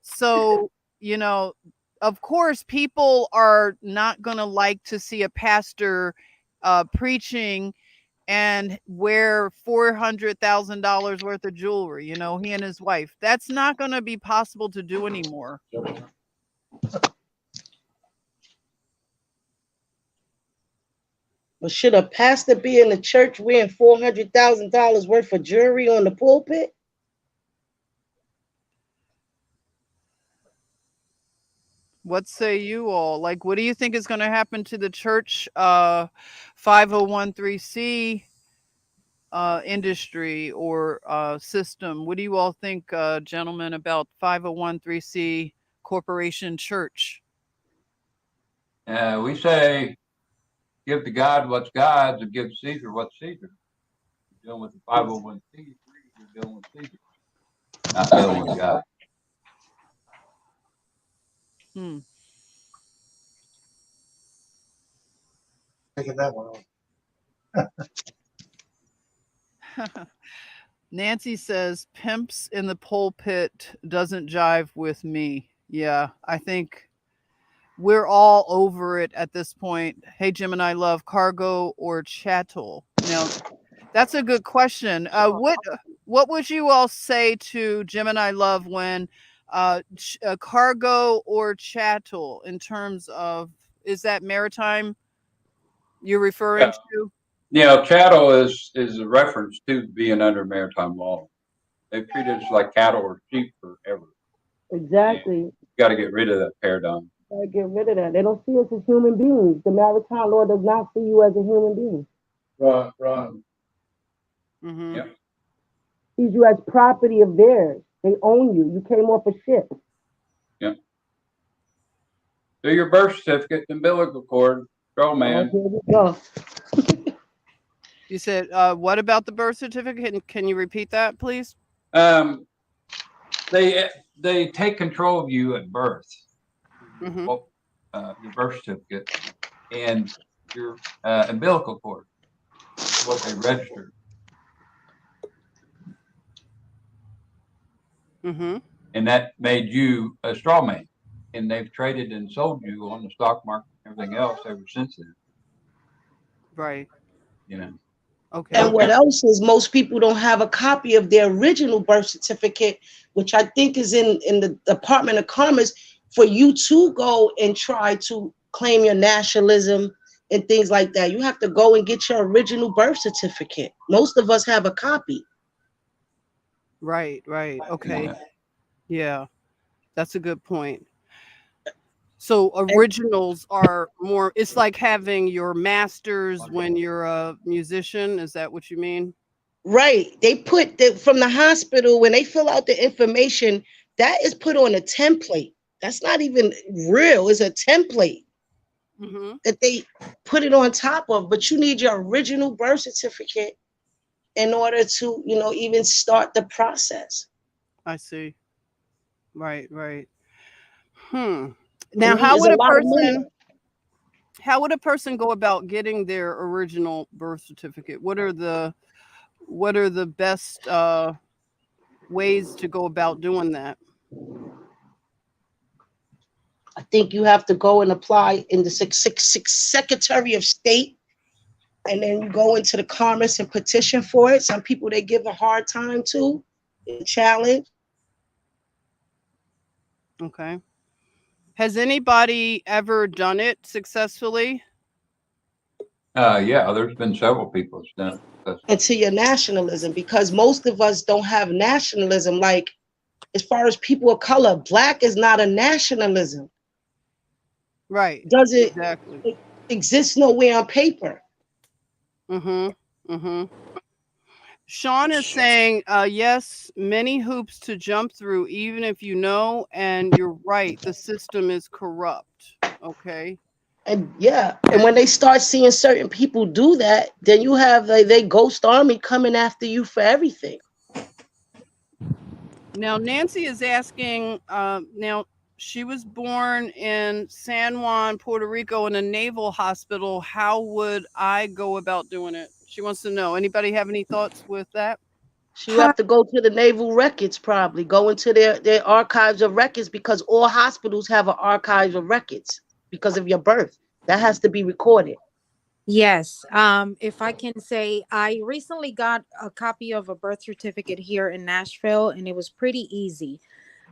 So, you know, of course, people are not going to like to see a pastor preaching and wear $400,000 worth of jewelry, you know, he and his wife. That's not going to be possible to do anymore. But should a pastor be in the church wearing $400,000 worth of jewelry on the pulpit? What say you all? Like, what do you think is going to happen to the church 501c industry or system? What do you all think, gentlemen, about 501c corporation church? We say, give to God what's God's and give Caesar what's Caesar. You're dealing with the 501c3, you're dealing with Caesar, not dealing with God. Taking that one on. Nancy says, pimps in the pulpit doesn't jive with me. Yeah, I think we're all over it at this point. Hey, Gemini Love, cargo or chattel? Now, that's a good question. What would you all say to Gemini Love when cargo or chattel in terms of, is that maritime you're referring to? Yeah, chattel is a reference to being under maritime law. They've treated us like cattle or sheep forever. Exactly. You got to get rid of that paradigm. Gotta get rid of that. They don't see us as human beings. The maritime law does not see you as a human being. Right. Mm-hmm. Yep. Sees you as property of theirs. They own you. You came off a ship. Yep. So your birth certificate, umbilical cord, straw man. Here we go. You said, what about the birth certificate? Can you repeat that, please? They take control of you at birth. Mm-hmm. Your birth certificate and your umbilical cord, what they registered. Mm-hmm. And that made you a straw man. And they've traded and sold you on the stock market and everything else ever since then. Right. You know. Okay. And what else is, most people don't have a copy of their original birth certificate, which I think is in the Department of Commerce, for you to go and try to claim your nationalism and things like that. You have to go and get your original birth certificate. Most of us have a copy. Right. Okay. Yeah. That's a good point. So originals are more, it's like having your masters when you're a musician. Is that what you mean? Right. They put from the hospital, when they fill out the information, that is put on a template. That's not even real. It's a template that they put it on top of. But you need your original birth certificate in order to, even start the process. I see. Right. Now, how would a person go about getting their original birth certificate? What are the what are the best ways to go about doing that? I think you have to go and apply in the Secretary of State, and then you go into the Commerce and petition for it. Some people they give a hard time to, challenge. Okay. Has anybody ever done it successfully? Yeah, there's been several people that's done it. And to your nationalism, because most of us don't have nationalism. Like, as far as people of color, Black is not a nationalism. Right. Does it Exactly. exist nowhere on paper? Sean is saying, yes, many hoops to jump through, even if you know, and you're right, the system is corrupt. Okay. And yeah, and when they start seeing certain people do that, then you have they ghost army coming after you for everything. Now, Nancy is asking, now she was born in San Juan, Puerto Rico in a naval hospital. How would I go about doing it? She wants to know. Anybody have any thoughts with that? So you have to go to the naval records, probably go into their archives of records, because all hospitals have an archive of records because of your birth. That has to be recorded. Yes. If I can say, I recently got a copy of a birth certificate here in Nashville, and it was pretty easy.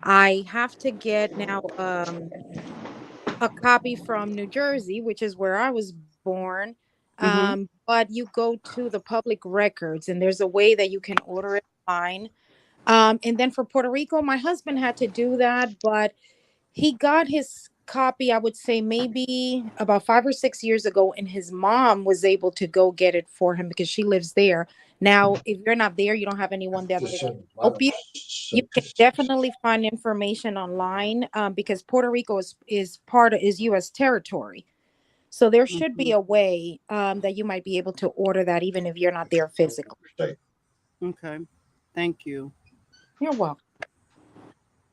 I have to get now a copy from New Jersey, which is where I was born. But you go to the public records, and there's a way that you can order it online. And then for Puerto Rico, my husband had to do that, but he got his copy, I would say maybe about 5 or 6 years ago, and his mom was able to go get it for him because she lives there. Now, if you're not there, you don't have anyone there that can help you. You can definitely find information online, because Puerto Rico is U.S. territory. So there should be a way that you might be able to order that even if you're not there physically. Okay. Thank you. You're welcome.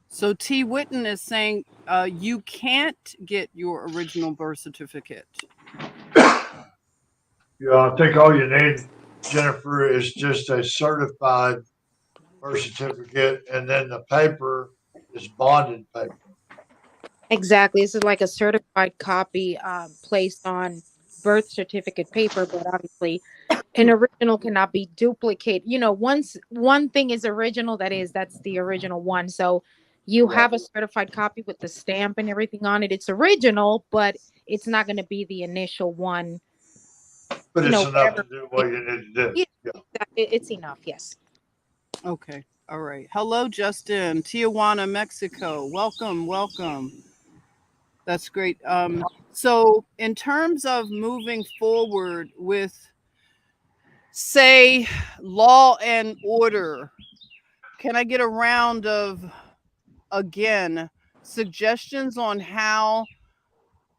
So T. Witten is saying you can't get your original birth certificate. Yeah, I think all you need, Jennifer, is just a certified birth certificate, and then the paper is bonded paper. Exactly. This is like a certified copy placed on birth certificate paper, but obviously an original cannot be duplicated. Once one thing is original, that's the original one. So you have a certified copy with the stamp and everything on it. It's original, but it's not going to be the initial one. But it's enough to do what you need to do. Yeah. It's enough. Yes. Okay. All right. Hello, Justin. Tijuana, Mexico. Welcome. That's great. So in terms of moving forward with, say, law and order, can I get a round of, again, suggestions on how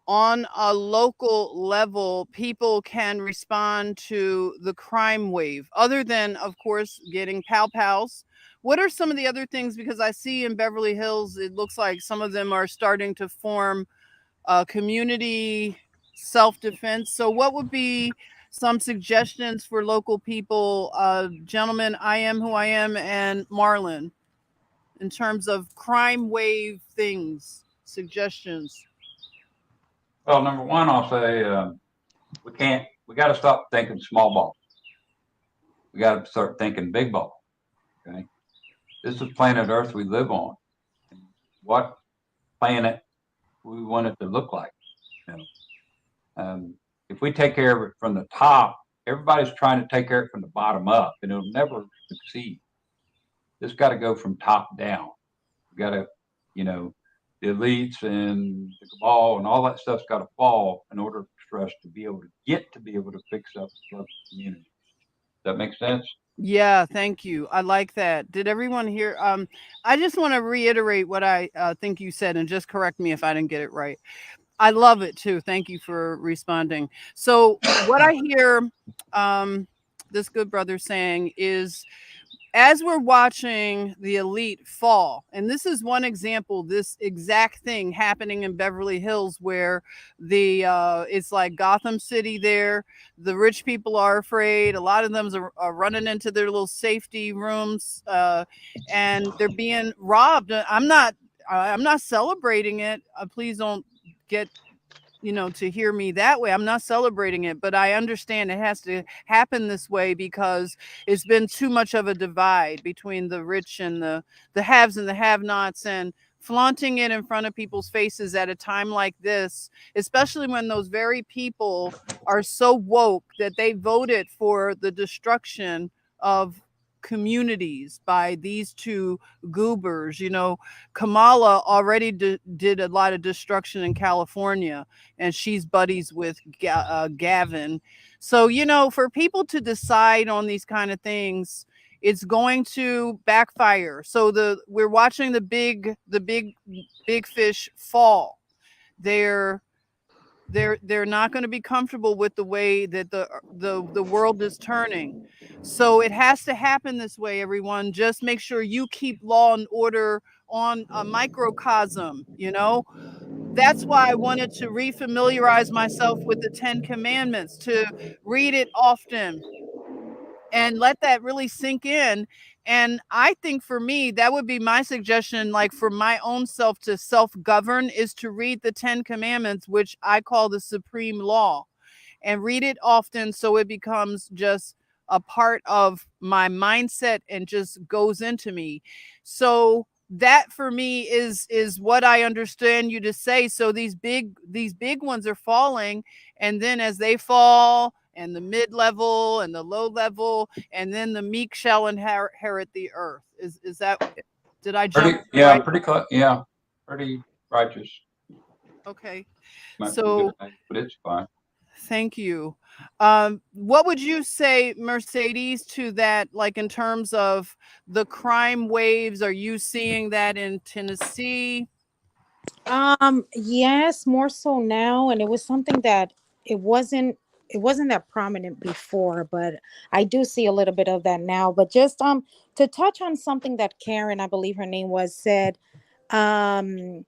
on a local level people can respond to the crime wave, other than, of course, getting pow-pows? What are some of the other things? Because I see in Beverly Hills, it looks like some of them are starting to form community self-defense. So what would be some suggestions for local people? Gentlemen, I am who I am, and Marlon, in terms of crime wave things, suggestions. Well, number one, I'll say we got to stop thinking small ball. We got to start thinking big ball. Okay. This is planet Earth we live on. What planet we want it to look like? If we take care of it from the top, everybody's trying to take care of it from the bottom up, and it'll never succeed. It's got to go from top down. We got to, the elites and the cabal and all that stuff's got to fall in order for us to be able to fix up the local community. Does that make sense? Yeah, thank you. I like that. Did everyone hear? I just want to reiterate what I think you said, and just correct me if I didn't get it right. I love it too. Thank you for responding. So what I hear this good brother saying is as we're watching the elite fall, and this is one example, this exact thing happening in Beverly Hills, where the it's like Gotham City there. The rich people are afraid. A lot of them are running into their little safety rooms, and they're being robbed. I'm not celebrating it. Please don't get to hear me that way. I'm not celebrating it, but I understand it has to happen this way because it's been too much of a divide between the rich and the haves and the have-nots, and flaunting it in front of people's faces at a time like this, especially when those very people are so woke that they voted for the destruction of communities by these two goobers. Kamala already did a lot of destruction in California, and she's buddies with Gavin. So, for people to decide on these kind of things, it's going to backfire. So we're watching the big fish fall. They're not going to be comfortable with the way that the world is turning. So it has to happen this way, everyone. Just make sure you keep law and order on a microcosm. That's why I wanted to refamiliarize myself with the 10 Commandments, to read it often and let that really sink in. And I think for me, that would be my suggestion, like for my own self to self-govern, is to read the 10 Commandments, which I call the supreme law, and read it often so it becomes just a part of my mindset and just goes into me. So that for me is what I understand you to say. So these big ones are falling, and then as they fall, and the mid-level and the low level, and then the meek shall inherit the earth. Is that, did I jump right? Pretty righteous. Okay. Might be So good, but it's fine. thank you. What would you say, Mercedes, to that, like in terms of the crime waves? Are you seeing that in Tennessee? Yes, more so now, and it was something that it wasn't that prominent before, but I do see a little bit of that now. But just to touch on something that Karen, I believe her name was, said um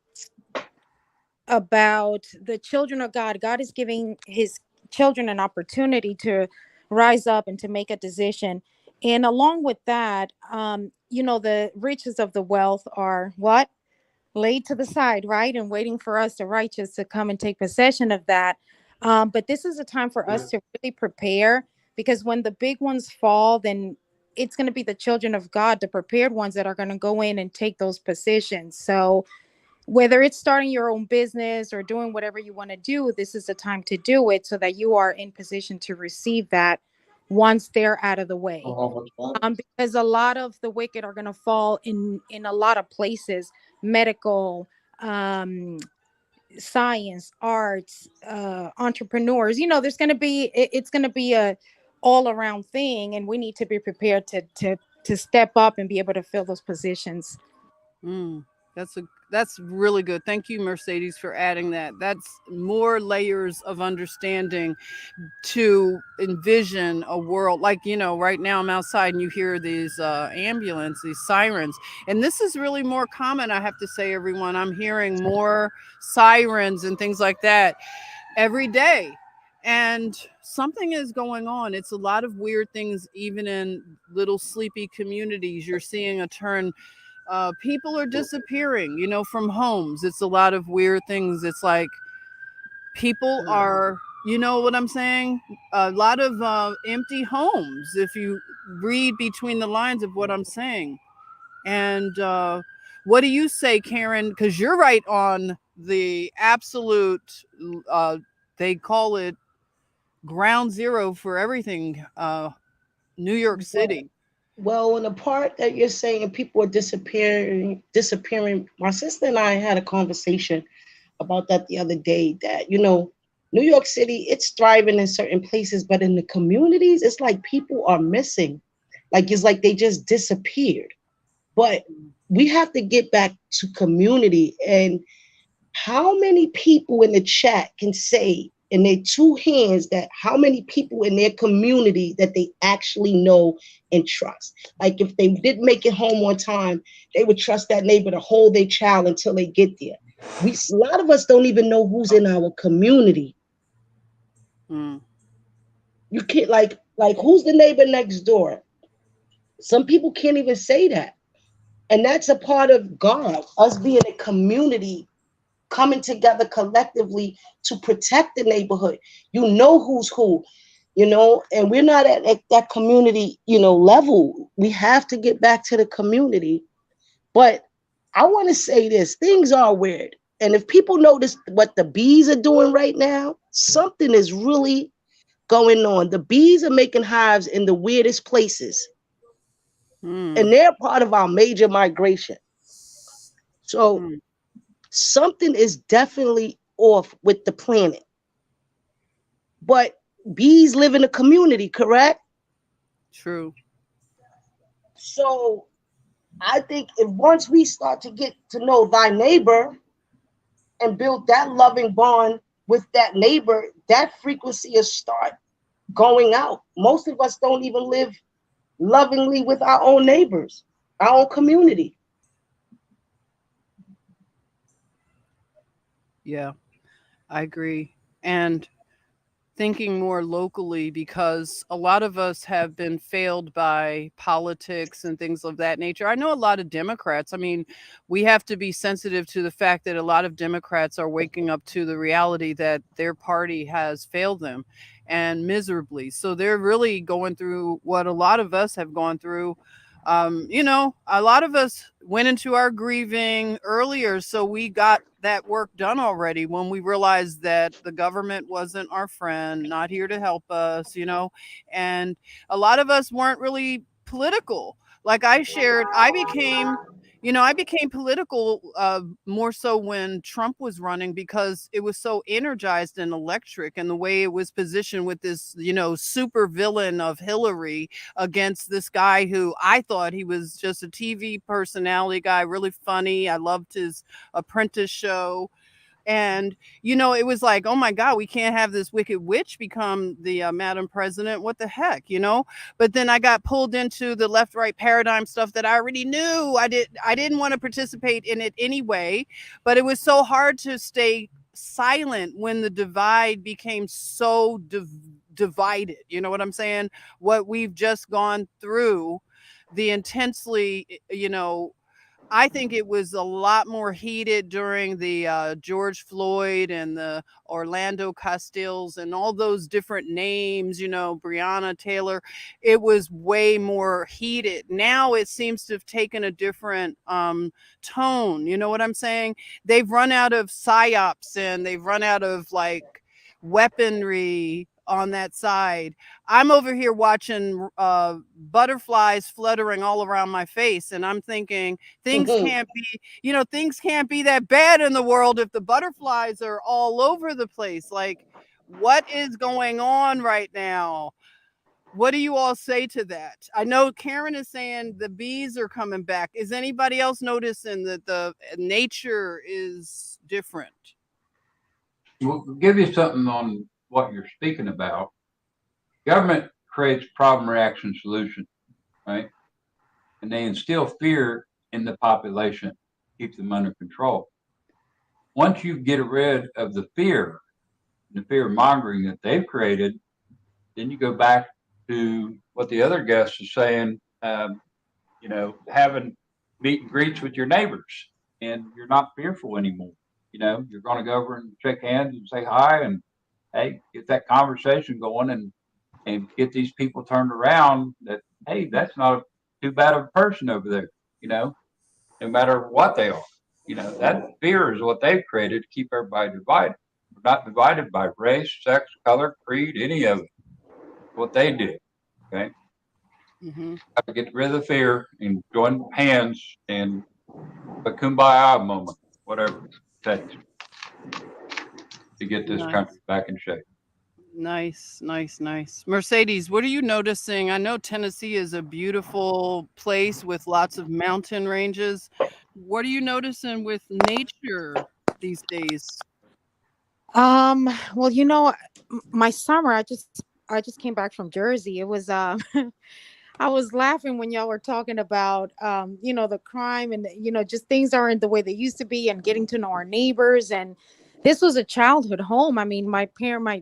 about the children of God. God is giving his children an opportunity to rise up and to make a decision. And along with that, the riches of the wealth are what? Laid to the side, right? And waiting for us, the righteous, to come and take possession of that. But this is a time for us to really prepare, because when the big ones fall, then it's going to be the children of God, the prepared ones, that are going to go in and take those positions. So whether it's starting your own business or doing whatever you want to do, this is the time to do it so that you are in position to receive that once they're out of the way. Because a lot of the wicked are going to fall in a lot of places: medical, science, arts, entrepreneurs. There's going to be, it's going to be a all around thing, and we need to be prepared to step up and be able to fill those positions. That's really good. Thank you, Mercedes, for adding that. That's more layers of understanding to envision a world like, right now I'm outside and you hear these ambulance, these sirens, and this is really more common. I have to say, everyone, I'm hearing more sirens and things like that every day. And something is going on. It's a lot of weird things, even in little sleepy communities. You're seeing a turn. People are disappearing, from homes. It's a lot of weird things. It's like people are, you know what I'm saying? A lot of empty homes, if you read between the lines of what I'm saying. And what do you say, Karen? Because you're right on the absolute, they call it ground zero for everything, New York City. Well, in the part that you're saying people are disappearing, my sister and I had a conversation about that the other day, that, New York City, it's thriving in certain places, but in the communities, it's like people are missing. Like, it's like they just disappeared. But we have to get back to community. And how many people in the chat can say in their two hands that how many people in their community that they actually know and trust. Like if they didn't make it home on time, they would trust that neighbor to hold their child until they get there. A lot of us don't even know who's in our community. You can't like who's the neighbor next door? Some people can't even say that. And that's a part of God, us being a community, coming together collectively to protect the neighborhood. You know who's who, you know, and we're not at that community, you know, level. We have to get back to the community. But I want to say this, things are weird. And if people notice what the bees are doing right now, something is really going on. The bees are making hives in the weirdest places. And they're part of our major migration. So something is definitely off with the planet. But bees live in a community, correct? True. So I think if once we start to get to know thy neighbor and build that loving bond with that neighbor, that frequency will start going out. Most of us don't even live lovingly with our own neighbors, our own community. Yeah, I agree. And thinking more locally, because a lot of us have been failed by politics and things of that nature. I know a lot of Democrats. I mean, we have to be sensitive to the fact that a lot of Democrats are waking up to the reality that their party has failed them and miserably. So they're really going through what a lot of us have gone through. You know, a lot of us went into our grieving earlier, so we got that work done already when we realized that the government wasn't our friend, not here to help us, you know, and a lot of us weren't really political. Like I shared, I became political more so when Trump was running because it was so energized and electric, and the way it was positioned with this, you know, super villain of Hillary against this guy who I thought he was just a TV personality guy, really funny. I loved his Apprentice show. And, you know, it was like, oh my God, we can't have this wicked witch become the Madam President. What the heck, you know? But then I got pulled into the left right paradigm stuff that I already knew. I didn't want to participate in it anyway. But it was so hard to stay silent when the divide became so divided. You know what I'm saying? What we've just gone through, the intensely, you know, I think it was a lot more heated during the George Floyd and the Orlando Castiles and all those different names, you know, Breonna Taylor. It was way more heated. Now it seems to have taken a different tone. You know what I'm saying? They've run out of psyops and they've run out of like weaponry on that side. I'm over here watching butterflies fluttering all around my face, and I'm thinking things can't be, you know, things can't be that bad in the world if the butterflies are all over the place. Like, what is going on right now? What do you all say to that? I know Karen is saying the bees are coming back. Is anybody else noticing that the nature is different? We'll give you something on what you're speaking about. Government creates problem, reaction, solution, right? And they instill fear in the population, keep them under control. Once you get rid of the fear mongering that they've created, then you go back to what the other guest is saying, you know, having meet and greets with your neighbors, and you're not fearful anymore. You know, you're going to go over and shake hands and say hi and, hey, get that conversation going and get these people turned around that, hey, that's not too bad of a person over there, you know, no matter what they are. You know, that fear is what they've created to keep everybody divided. We're not divided by race, sex, color, creed, any of it. What they did. Okay. Got to get rid of the fear and join hands and a kumbaya moment, whatever it takes to get this country back in shape. Nice. Mercedes, what are you noticing? I know Tennessee is a beautiful place with lots of mountain ranges. What are you noticing with nature these days? Well, my summer, I just came back from Jersey. It was I was laughing when y'all were talking about the crime and just things aren't the way they used to be and getting to know our neighbors. And this was a childhood home. I mean, my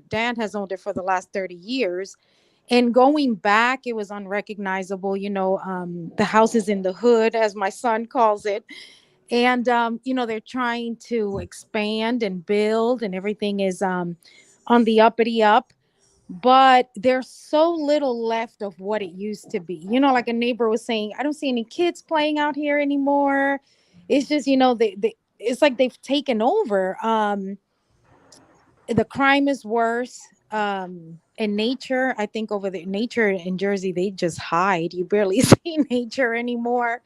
dad has owned it for the last 30 years. And going back, it was unrecognizable. The house is in the hood, as my son calls it. And they're trying to expand and build, and everything is on the uppity up, but there's so little left of what it used to be. Like a neighbor was saying, I don't see any kids playing out here anymore. It's just, it's like they've taken over. The crime is worse. In nature, I think over the nature in Jersey, they just hide. You barely see nature anymore.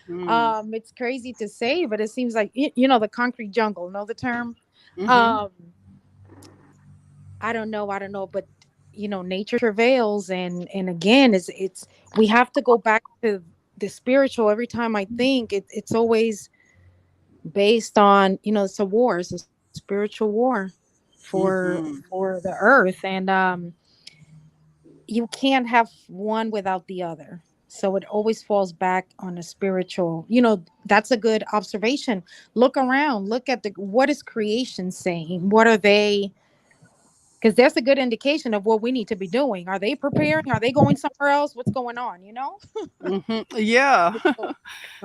It's crazy to say, but it seems like the concrete jungle. Know the term? Mhm. I don't know, but nature prevails, and again, it's we have to go back to the spiritual. Every time I think it's always based on it's a war, it's a spiritual war for Mhm. for the earth, and you can't have one without the other. So it always falls back on a spiritual. That's a good observation. Look around, look at what is creation saying? What are they? Because that's a good indication of what we need to be doing. Are they preparing? Are they going somewhere else? What's going on? Mhm. Yeah. Um,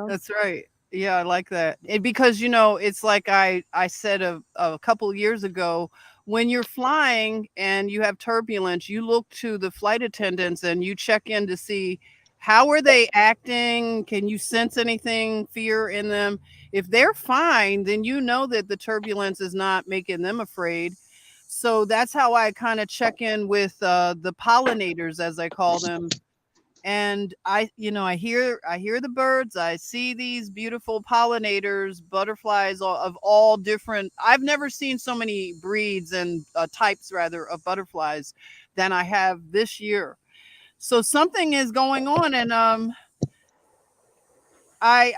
That's right. Yeah, I like that. And because it's like I said a couple years ago, when you're flying and you have turbulence, you look to the flight attendants and you check in to see how are they acting? Can you sense anything, fear in them? If they're fine, then you know that the turbulence is not making them afraid. So that's how I kind of check in with the pollinators, as I call them, and I hear the birds, I see these beautiful pollinators, butterflies, of all different. I've never seen so many breeds and types, rather, of butterflies than I have this year. So something is going on, and I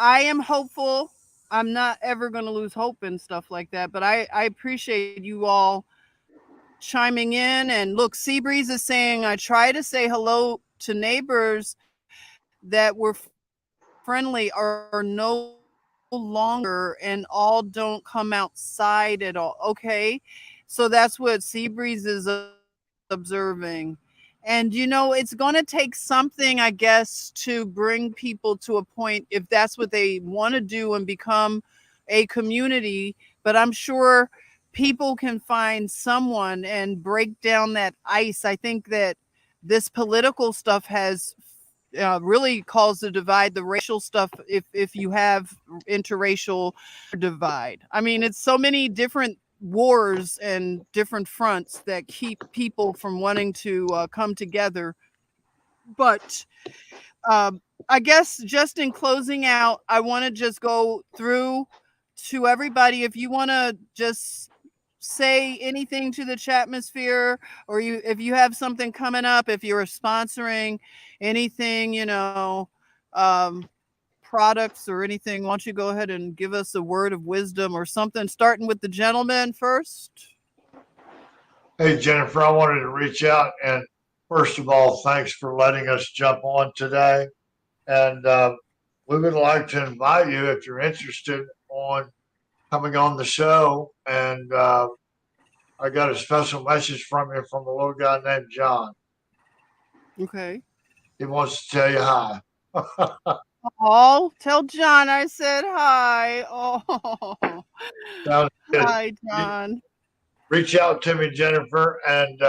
am hopeful. I'm not ever going to lose hope and stuff like that, but I appreciate you all chiming in. And look, Seabreeze is saying, I try to say hello to neighbors that were friendly are no longer, and all don't come outside at all. Okay. So that's what Seabreeze is observing. And it's going to take something, I guess, to bring people to a point, if that's what they want to do and become a community. But I'm sure people can find someone and break down that ice. I think that this political stuff has really caused the divide, the racial stuff, if you have interracial divide. I mean, it's so many different wars and different fronts that keep people from wanting to come together. But I guess, just in closing out, I want to just go through to everybody. If you want to just say anything to the chatmosphere, or if you have something coming up, if you're sponsoring anything, um, products or anything, why don't you go ahead and give us a word of wisdom or something, starting with the gentleman first. Hey, Jennifer, I wanted to reach out and first of all, thanks for letting us jump on today. And we would like to invite you, if you're interested, on coming on the show. And I got a special message from you from a little guy named John. Okay. He wants to tell you hi. Oh, tell John I said hi. Oh, Sounds good. hi, John. Reach out to me, Jennifer, and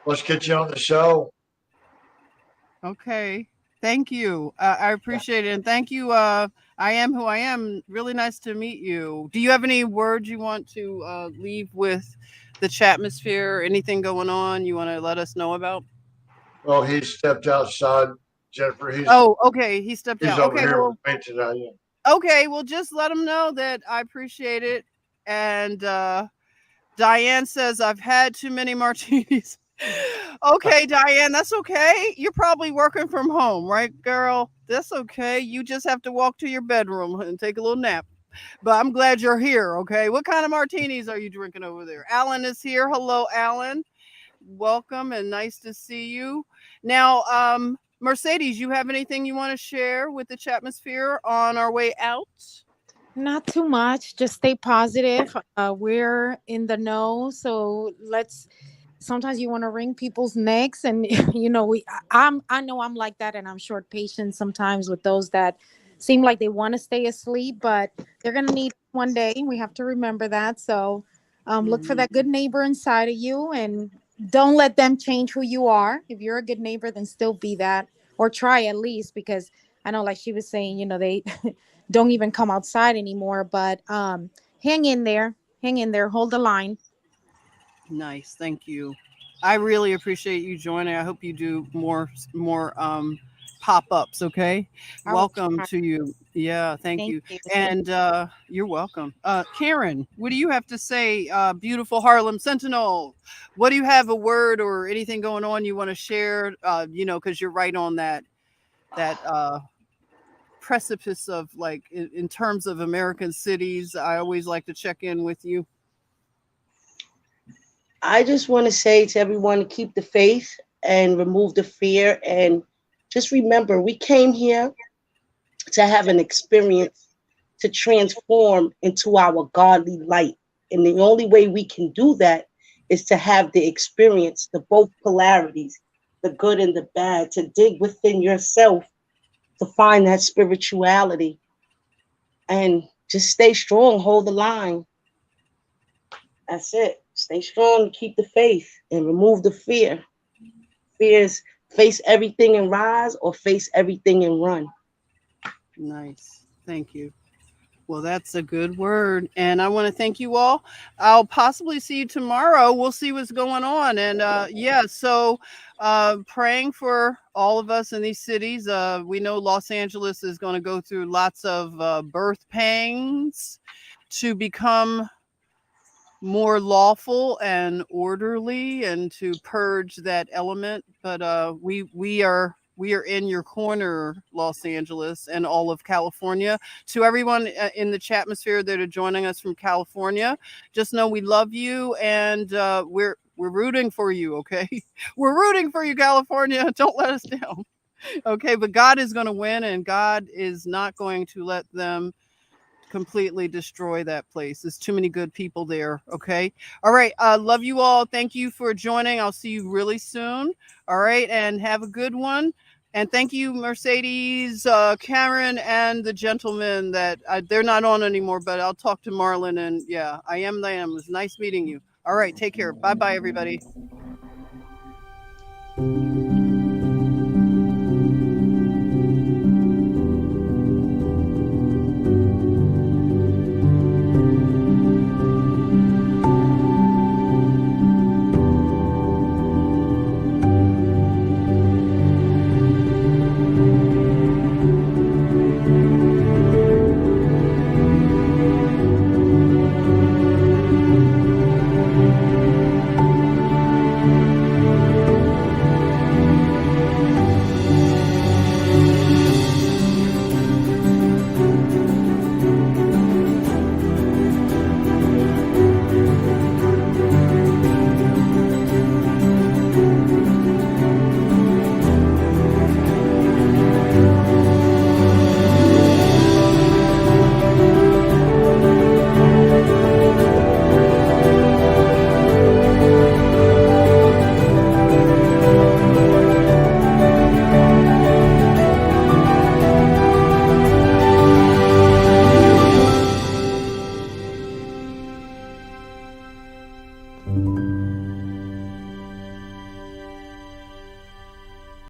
let's get you on the show. Okay. Thank you. I appreciate it. And thank you. I am who I am. Really nice to meet you. Do you have any words you want to leave with the chatmosphere? Anything going on you want to let us know about? Well, he stepped outside, Jennifer. Oh, okay. He stepped He's out. over Okay. here Well, with me today. okay. Well, just let him know that I appreciate it. And Diane says, I've had too many martinis. Okay, Diane, that's okay. You're probably working from home, right, girl? That's okay. You just have to walk to your bedroom and take a little nap. But I'm glad you're here. Okay. What kind of martinis are you drinking over there? Alan is here. Hello, Alan. Welcome and nice to see you. Now, Mercedes, you have anything you want to share with the Chatmosphere on our way out? Not too much. Just stay positive. We're in the know, so let's. Sometimes you want to wring people's necks, and I know I'm like that, and I'm short patience sometimes with those that seem like they want to stay asleep, but they're gonna need one day. We have to remember that. So, look for that good neighbor inside of you, and don't let them change who you are. If you're a good neighbor, then still be that, or try at least, because I know, like she was saying, they don't even come outside anymore. But hang in there, hold the line. Nice, thank you. I really appreciate you joining. I hope you do more pop-ups. Okay, welcome to you. Yeah, thank you. And you're welcome. Karen, what do you have to say? Beautiful Harlem Sentinel, what do you have, a word or anything going on you want to share? Because you're right on that precipice of, like, in terms of American cities. I always like to check in with you. I just want to say to everyone to keep the faith and remove the fear. And just remember, we came here to have an experience to transform into our godly light. And the only way we can do that is to have the experience, the both polarities, the good and the bad, to dig within yourself to find that spirituality. And just stay strong, hold the line. That's it. Stay strong, keep the faith, and remove the fear. Fear is face everything and rise, or face everything and run. Nice. Thank you. Well, that's a good word. And I want to thank you all. I'll possibly see you tomorrow. We'll see what's going on. And so praying for all of us in these cities. We know Los Angeles is going to go through lots of birth pangs to become more lawful and orderly, and to purge that element. But we are in your corner, Los Angeles and all of California. To everyone in the Chatmosphere that are joining us from California, just know we love you, and we're rooting for you. Okay, we're rooting for you, California. Don't let us down. Okay, but God is going to win, and God is not going to let them completely destroy that place. There's too many good people there. Okay. All right. Love you all. Thank you for joining. I'll see you really soon. All right. And have a good one. And thank you, Mercedes, Karen, and the gentleman that they're not on anymore, but I'll talk to Marlon. And yeah, I am. It was nice meeting you. All right. Take care. Bye-bye, everybody.